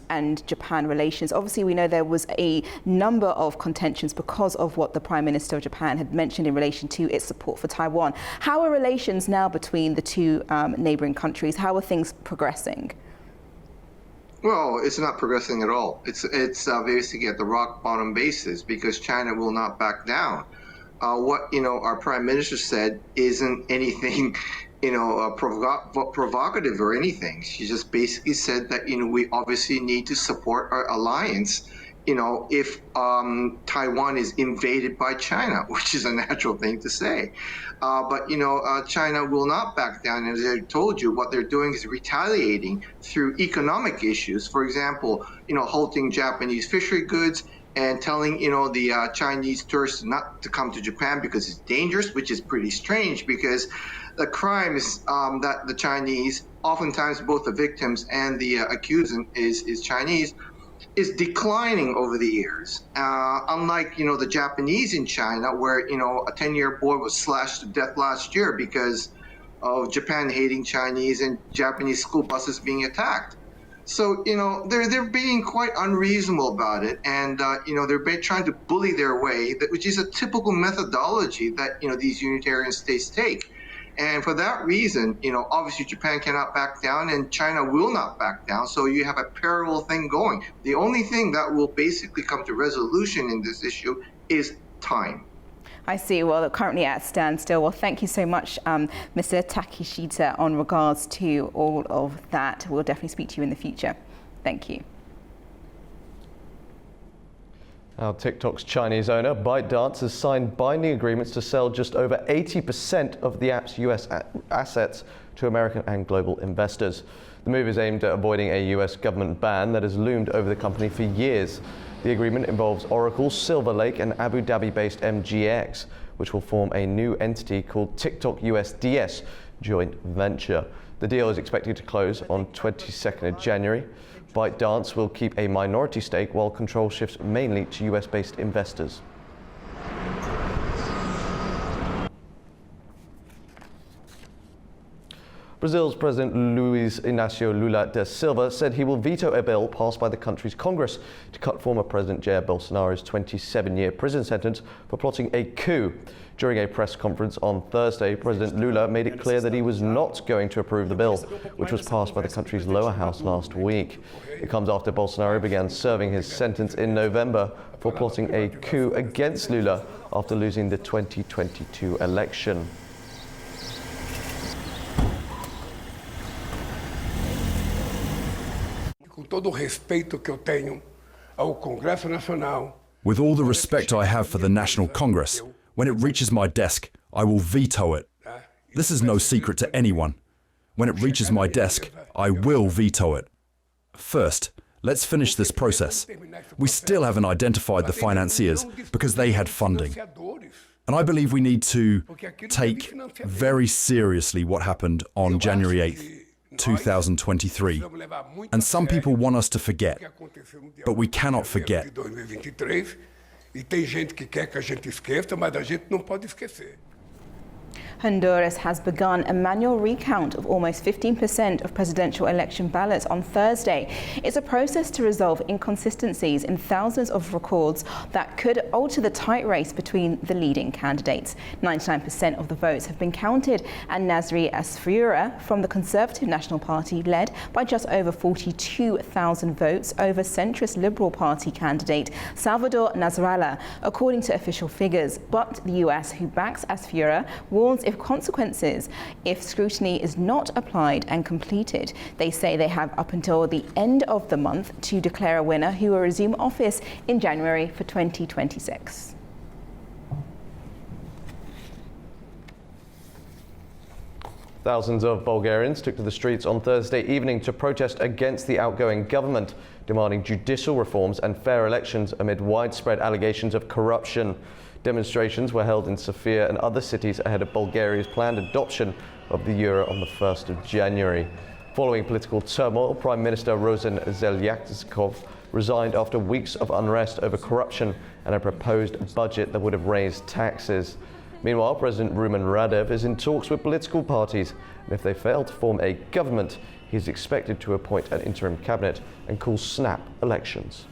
and Japan relations, obviously we know there was a number of contentions because of what the Prime Minister of Japan had mentioned in relation to its support for Taiwan. How are relations now between the two neighbouring countries? How are things progressing? Well, it's not progressing at all. It's basically at the rock bottom basis because China will not back down. What our Prime Minister said isn't anything provocative or anything. She just basically said that we obviously need to support our alliance if Taiwan is invaded by China, which is a natural thing to say. But China will not back down. And as I told you, what they're doing is retaliating through economic issues. For example, halting Japanese fishery goods and telling the Chinese tourists not to come to Japan because it's dangerous, which is pretty strange because the crimes that the Chinese, oftentimes both the victims and the accusant is Chinese, is declining over the years. Unlike the Japanese in China, where a 10-year boy was slashed to death last year because of Japan hating Chinese and Japanese school buses being attacked. So they're being quite unreasonable about it, and they're trying to bully their way, which is a typical methodology that these unitarian states take. And for that reason, obviously Japan cannot back down and China will not back down. So you have a parallel thing going. The only thing that will basically come to resolution in this issue is time. I see. Well, currently at a standstill. Well, thank you so much, Mr. Takeshita, on regards to all of that. We'll definitely speak to you in the future. Thank you. Now, TikTok's Chinese owner, ByteDance, has signed binding agreements to sell just over 80% of the app's US assets to American and global investors. The move is aimed at avoiding a US government ban that has loomed over the company for years. The agreement involves Oracle, Silver Lake, and Abu Dhabi-based MGX, which will form a new entity called TikTok USDS joint venture. The deal is expected to close on 22nd of January. ByteDance will keep a minority stake while control shifts mainly to US-based investors. Brazil's President Luiz Inácio Lula da Silva said he will veto a bill passed by the country's Congress to cut former President Jair Bolsonaro's 27-year prison sentence for plotting a coup. During a press conference on Thursday, President Lula made it clear that he was not going to approve the bill, which was passed by the country's lower house last week. It comes after Bolsonaro began serving his sentence in November for plotting a coup against Lula after losing the 2022 election. With all the respect I have for the National Congress, when it reaches my desk, I will veto it. This is no secret to anyone. When it reaches my desk, I will veto it. First, let's finish this process. We still haven't identified the financiers because they had funding. And I believe we need to take very seriously what happened on January 8th, 2023. And some people want us to forget, but we cannot forget. Honduras has begun a manual recount of almost 15% of presidential election ballots on Thursday. It's a process to resolve inconsistencies in thousands of records that could alter the tight race between the leading candidates. 99% of the votes have been counted, and Nasri Asfura from the Conservative National Party led by just over 42,000 votes over centrist Liberal Party candidate Salvador Nasrallah, according to official figures. But the US, who backs Asfura, warns if consequences if scrutiny is not applied and completed. They say they have up until the end of the month to declare a winner who will resume office in January for 2026. Thousands of Bulgarians took to the streets on Thursday evening to protest against the outgoing government, demanding judicial reforms and fair elections amid widespread allegations of corruption. Demonstrations were held in Sofia and other cities ahead of Bulgaria's planned adoption of the euro on the 1st of January. Following political turmoil, Prime Minister Rosen Zeljakov resigned after weeks of unrest over corruption and a proposed budget that would have raised taxes. Meanwhile, President Rumen Radev is in talks with political parties, and if they fail to form a government, he is expected to appoint an interim cabinet and call snap elections.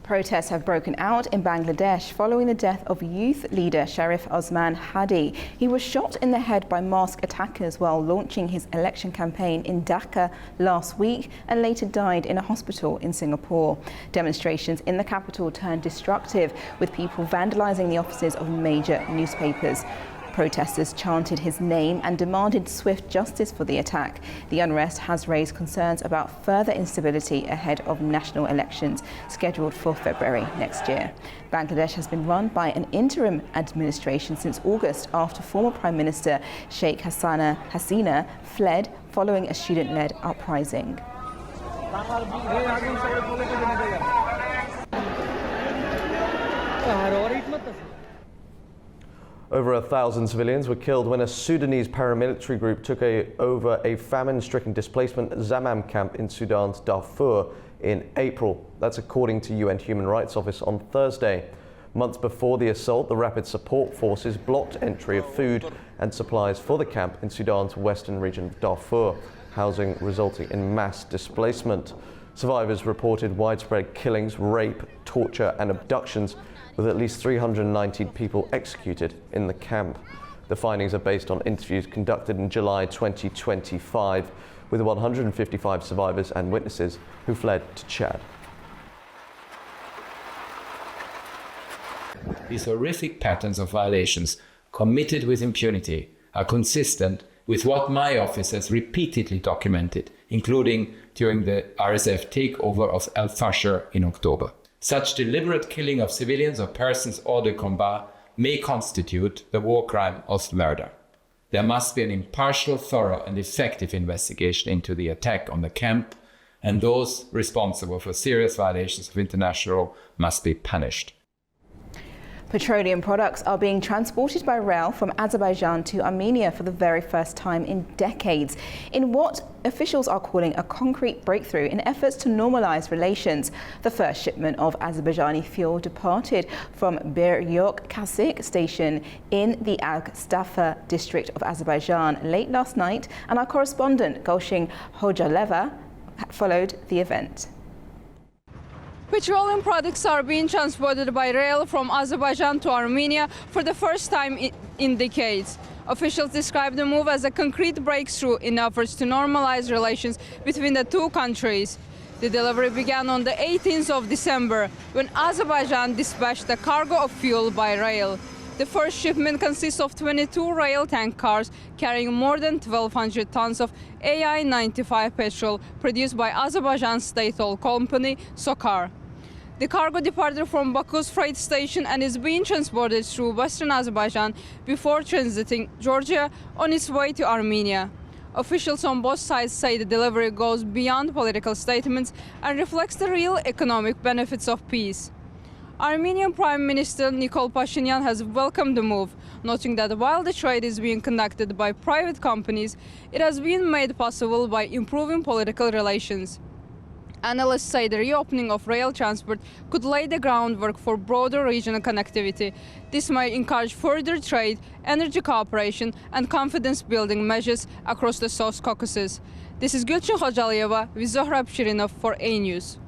Protests have broken out in Bangladesh following the death of youth leader Sharif Osman Hadi. He was shot in the head by masked attackers while launching his election campaign in Dhaka last week and later died in a hospital in Singapore. Demonstrations in the capital turned destructive, with people vandalizing the offices of major newspapers. Protesters chanted his name and demanded swift justice for the attack. The unrest has raised concerns about further instability ahead of national elections scheduled for February next year. Bangladesh has been run by an interim administration since August after former Prime Minister Sheikh Hasina fled following a student-led uprising. Over 1,000 civilians were killed when a Sudanese paramilitary group took over a famine-stricken displacement Zamam camp in Sudan's Darfur in April. That's according to UN Human Rights Office on Thursday. Months before the assault, the Rapid Support Forces blocked entry of food and supplies for the camp in Sudan's western region of Darfur, housing resulting in mass displacement. Survivors reported widespread killings, rape, torture and abductions, with at least 390 people executed in the camp. The findings are based on interviews conducted in July 2025 with 155 survivors and witnesses who fled to Chad. These horrific patterns of violations committed with impunity are consistent with what my office has repeatedly documented, including during the RSF takeover of Al Fasher in October. Such deliberate killing of civilians or persons hors de combat may constitute the war crime of murder. There must be an impartial, thorough and effective investigation into the attack on the camp, and those responsible for serious violations of international law must be punished. Petroleum products are being transported by rail from Azerbaijan to Armenia for the very first time in decades, in what officials are calling a concrete breakthrough in efforts to normalize relations. The first shipment of Azerbaijani fuel departed from Biryok Kasik station in the Agstafa district of Azerbaijan late last night, and our correspondent Gulshin Hojaleva followed the event. Petroleum products are being transported by rail from Azerbaijan to Armenia for the first time in decades. Officials describe the move as a concrete breakthrough in efforts to normalize relations between the two countries. The delivery began on the 18th of December when Azerbaijan dispatched a cargo of fuel by rail. The first shipment consists of 22 rail tank cars carrying more than 1,200 tons of AI-95 petrol produced by Azerbaijan's state-owned company, SOCAR. The cargo departed from Baku's freight station and is being transported through western Azerbaijan before transiting Georgia on its way to Armenia. Officials on both sides say the delivery goes beyond political statements and reflects the real economic benefits of peace. Armenian Prime Minister Nikol Pashinyan has welcomed the move, noting that while the trade is being conducted by private companies, it has been made possible by improving political relations. Analysts say the reopening of rail transport could lay the groundwork for broader regional connectivity. This may encourage further trade, energy cooperation and confidence-building measures across the South Caucasus. This is Gulshin Hojaleva with Zohrab Shirinov for A News.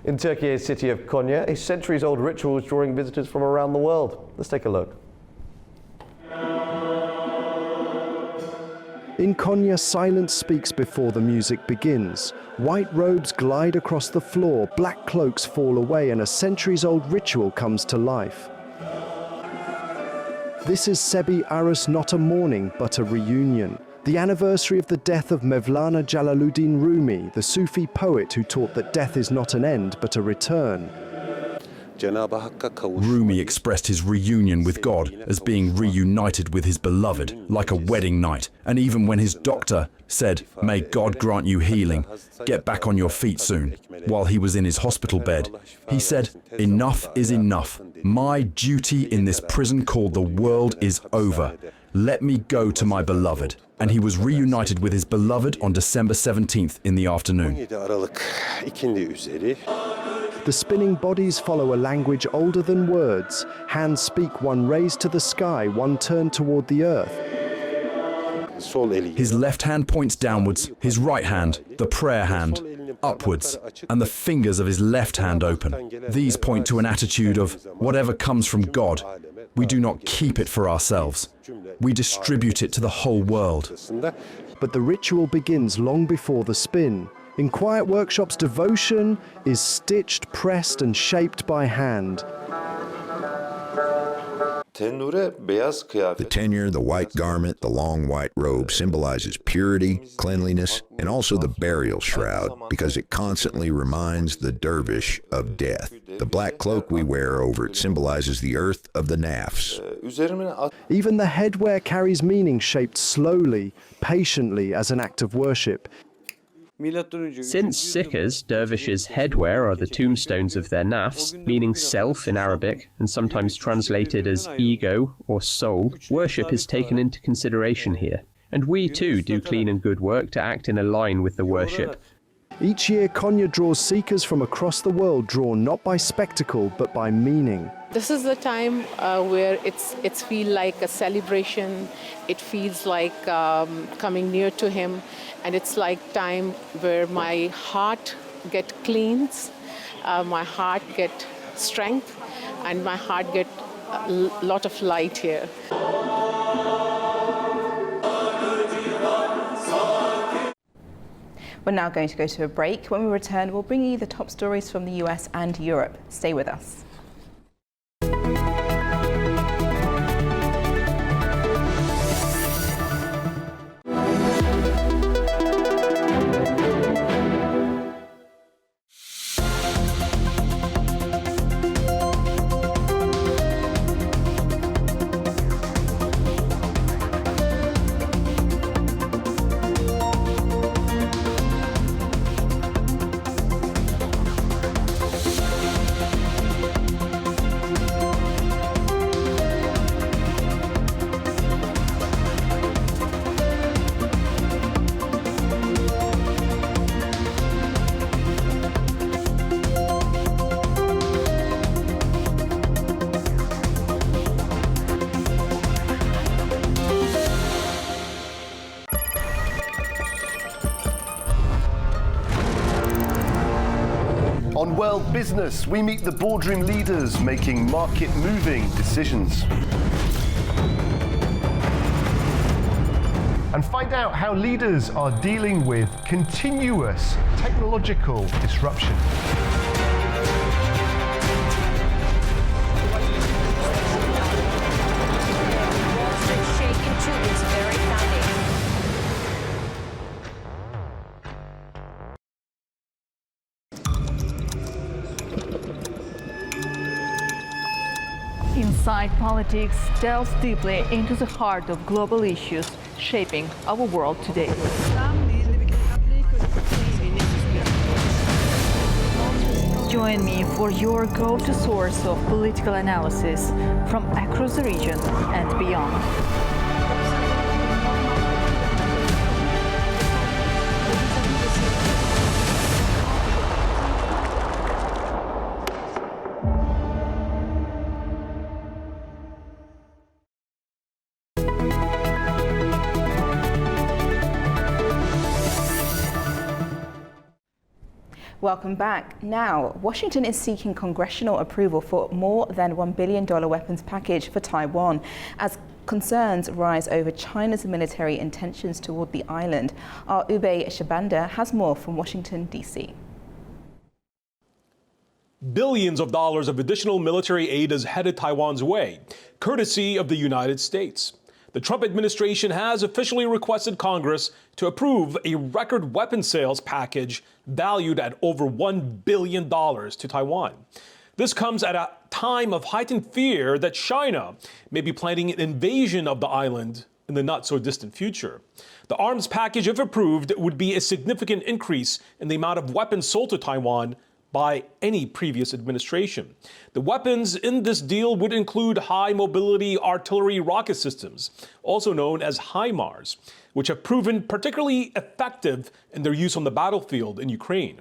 In Turkey's city of Konya, a centuries-old ritual is drawing visitors from around the world. Let's take a look. In Konya, silence speaks before the music begins. White robes glide across the floor, black cloaks fall away, and a centuries-old ritual comes to life. This is Sebi Arus, not a mourning, but a reunion. The anniversary of the death of Mevlana Jalaluddin Rumi, the Sufi poet who taught that death is not an end, but a return. Rumi expressed his reunion with God as being reunited with his beloved, like a wedding night. And even when his doctor said, "May God grant you healing, get back on your feet soon," while he was in his hospital bed, he said, "Enough is enough. My duty in this prison called the world is over. Let me go to my beloved." And he was reunited with his beloved on December 17th in the afternoon. The spinning bodies follow a language older than words. Hands speak, one raised to the sky, one turned toward the earth. His left hand points downwards, his right hand, the prayer hand, upwards, and the fingers of his left hand open. These point to an attitude of, whatever comes from God, we do not keep it for ourselves. We distribute it to the whole world. But the ritual begins long before the spin. In quiet workshops, devotion is stitched, pressed, and shaped by hand. The tenure, the white garment, the long white robe symbolizes purity, cleanliness, and also the burial shroud because it constantly reminds the dervish of death. The black cloak we wear over it symbolizes the earth of the nafs. Even the headwear carries meaning shaped slowly, patiently as an act of worship. Since Sikhs, dervishes' headwear are the tombstones of their nafs, meaning self in Arabic, and sometimes translated as ego or soul, worship is taken into consideration here. And we too do clean and good work to act in a line with the worship. Each year, Konya draws seekers from across the world, drawn not by spectacle, but by meaning. This is the time where it's feel like a celebration. It feels like coming near to him, and it's like time where my heart get cleans, my heart get strength, and my heart get a lot of light here. We're now going to go to a break. When we return, we'll bring you the top stories from the US and Europe. Stay with us. On World Business, we meet the boardroom leaders making market-moving decisions. And find out how leaders are dealing with continuous technological disruption. Inside Politics delves deeply into the heart of global issues shaping our world today. Join me for your go-to source of political analysis from across the region and beyond. Welcome back. Now, Washington is seeking congressional approval for more than $1 billion weapons package for Taiwan as concerns rise over China's military intentions toward the island. Our Ube Shabanda has more from Washington, D.C. Billions of dollars of additional military aid is headed Taiwan's way, courtesy of the United States. The Trump administration has officially requested Congress to approve a record weapons sales package valued at over $1 billion to Taiwan. This comes at a time of heightened fear that China may be planning an invasion of the island in the not-so-distant future. The arms package, if approved, would be a significant increase in the amount of weapons sold to Taiwan by any previous administration. The weapons in this deal would include high-mobility artillery rocket systems, also known as HIMARS, which have proven particularly effective in their use on the battlefield in Ukraine.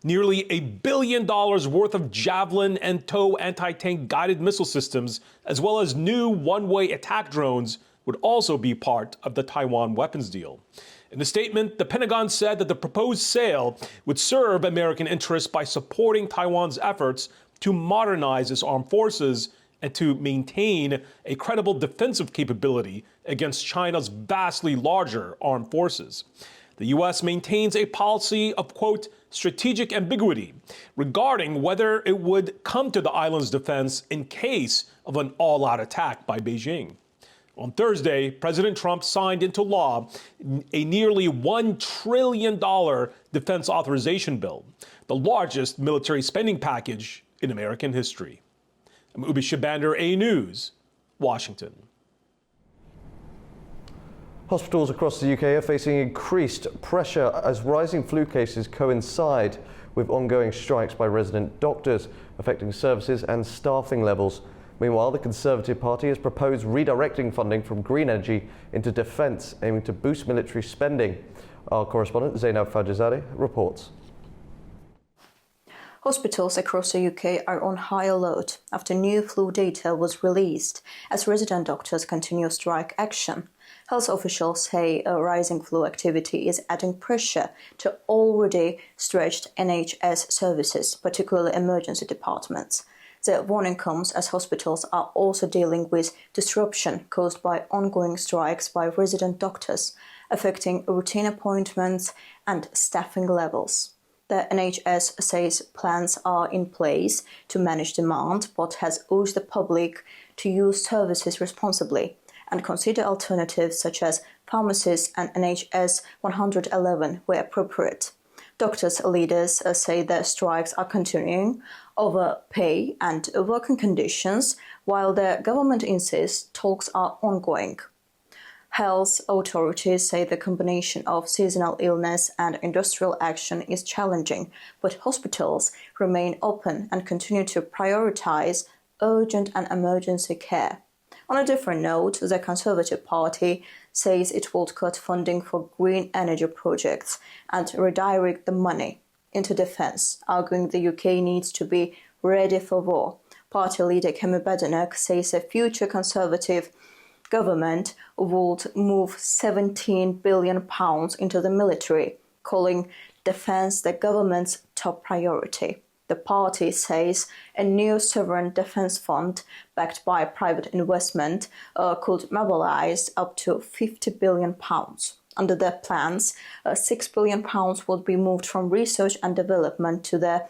Nearly $1 billion worth of Javelin and TOW anti-tank guided missile systems, as well as new one-way attack drones, would also be part of the Taiwan weapons deal. In a statement, the Pentagon said that the proposed sale would serve American interests by supporting Taiwan's efforts to modernize its armed forces and to maintain a credible defensive capability against China's vastly larger armed forces. The U.S. maintains a policy of, quote, strategic ambiguity regarding whether it would come to the island's defense in case of an all-out attack by Beijing. On Thursday, President Trump signed into law a nearly $1 trillion defense authorization bill, the largest military spending package in American history. I'm Ubi Shabander, A News, Washington. Hospitals across the UK are facing increased pressure as rising flu cases coincide with ongoing strikes by resident doctors, affecting services and staffing levels. Meanwhile, the Conservative Party has proposed redirecting funding from green energy into defence, aiming to boost military spending. Our correspondent Zainab Fajizadeh reports. Hospitals across the UK are on high alert after new flu data was released as resident doctors continue strike action. Health officials say a rising flu activity is adding pressure to already stretched NHS services, particularly emergency departments. The warning comes as hospitals are also dealing with disruption caused by ongoing strikes by resident doctors, affecting routine appointments and staffing levels. The NHS says plans are in place to manage demand, but has urged the public to use services responsibly and consider alternatives such as pharmacies and NHS 111 where appropriate. Doctors' leaders say their strikes are continuing over pay and working conditions, while the government insists talks are ongoing. Health authorities say the combination of seasonal illness and industrial action is challenging, but hospitals remain open and continue to prioritize urgent and emergency care. On a different note, the Conservative Party says it will cut funding for green energy projects and redirect the money into defence, arguing the UK needs to be ready for war. Party leader Kemi Badenoch says a future Conservative government would move £17 billion into the military, calling defence the government's top priority. The party says a new sovereign defence fund backed by private investment could mobilise up to £50 billion. Under their plans, £6 billion would be moved from research and development to the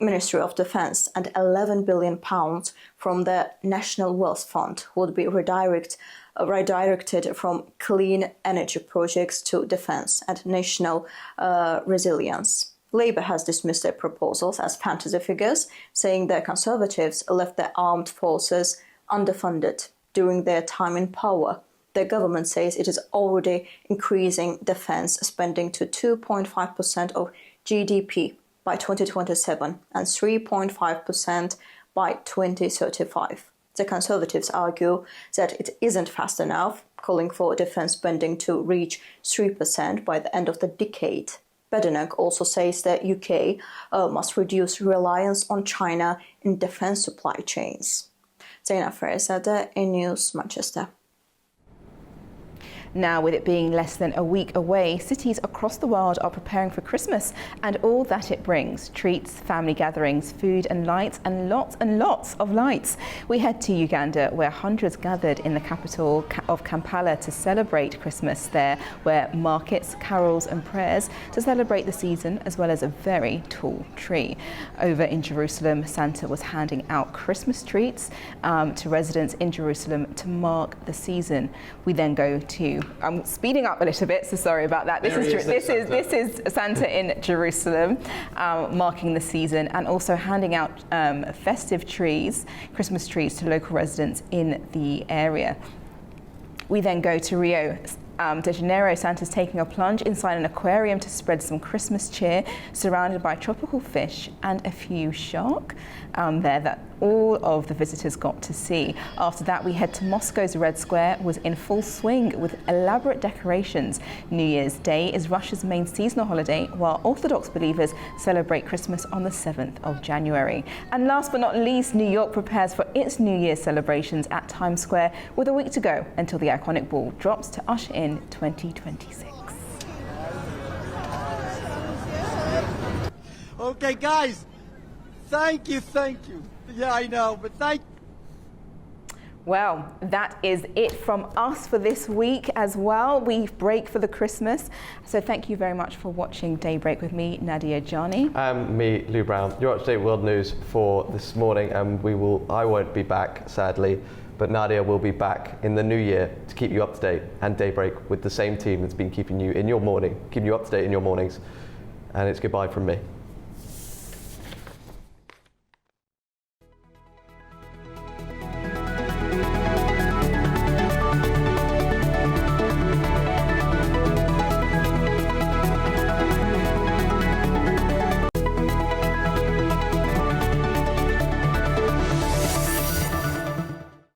Ministry of Defence, and £11 billion from the National Wealth Fund would be redirected from clean energy projects to defence and national resilience. Labour has dismissed their proposals as fantasy figures, saying the Conservatives left the armed forces underfunded during their time in power. The government says it is already increasing defence spending to 2.5% of GDP by 2027 and 3.5% by 2035. The Conservatives argue that it isn't fast enough, calling for defence spending to reach 3% by the end of the decade. Badenoch also says that UK must reduce reliance on China in defence supply chains. Zainab Fajizadeh, A News, Manchester. Now, with it being less than a week away, cities across the world are preparing for Christmas and all that it brings. Treats, family gatherings, food and lots of lights. We head to Uganda, where hundreds gathered in the capital of Kampala to celebrate Christmas there, where markets, carols and prayers to celebrate the season, as well as a very tall tree. Over in Jerusalem, Santa was handing out Christmas treats to residents in Jerusalem to mark the season. We then go to I'm speeding up a little bit, so sorry about that. This is Santa in Jerusalem, marking the season and also handing out festive trees, Christmas trees to local residents in the area. We then go to Rio de Janeiro. Santa's taking a plunge inside an aquarium to spread some Christmas cheer, surrounded by tropical fish and a few shark there that all of the visitors got to see. After that, we head to Moscow's Red Square, was in full swing with elaborate decorations. New Year's Day is Russia's main seasonal holiday, while Orthodox believers celebrate Christmas on the 7th of January. And last but not least, New York prepares for its New Year's celebrations at Times Square, with a week to go until the iconic ball drops to usher in 2026. Okay, guys, thank you. Yeah, I know, but thank. Well, that is it from us for this week as well. We break for the Christmas. So thank you very much for watching Daybreak with me, Nadia Jani. And me, Lou Brown. You're up to date world news for this morning, and I won't be back, sadly, but Nadia will be back in the new year to keep you up to date, and Daybreak with the same team that's been keeping you up to date in your mornings. And it's goodbye from me.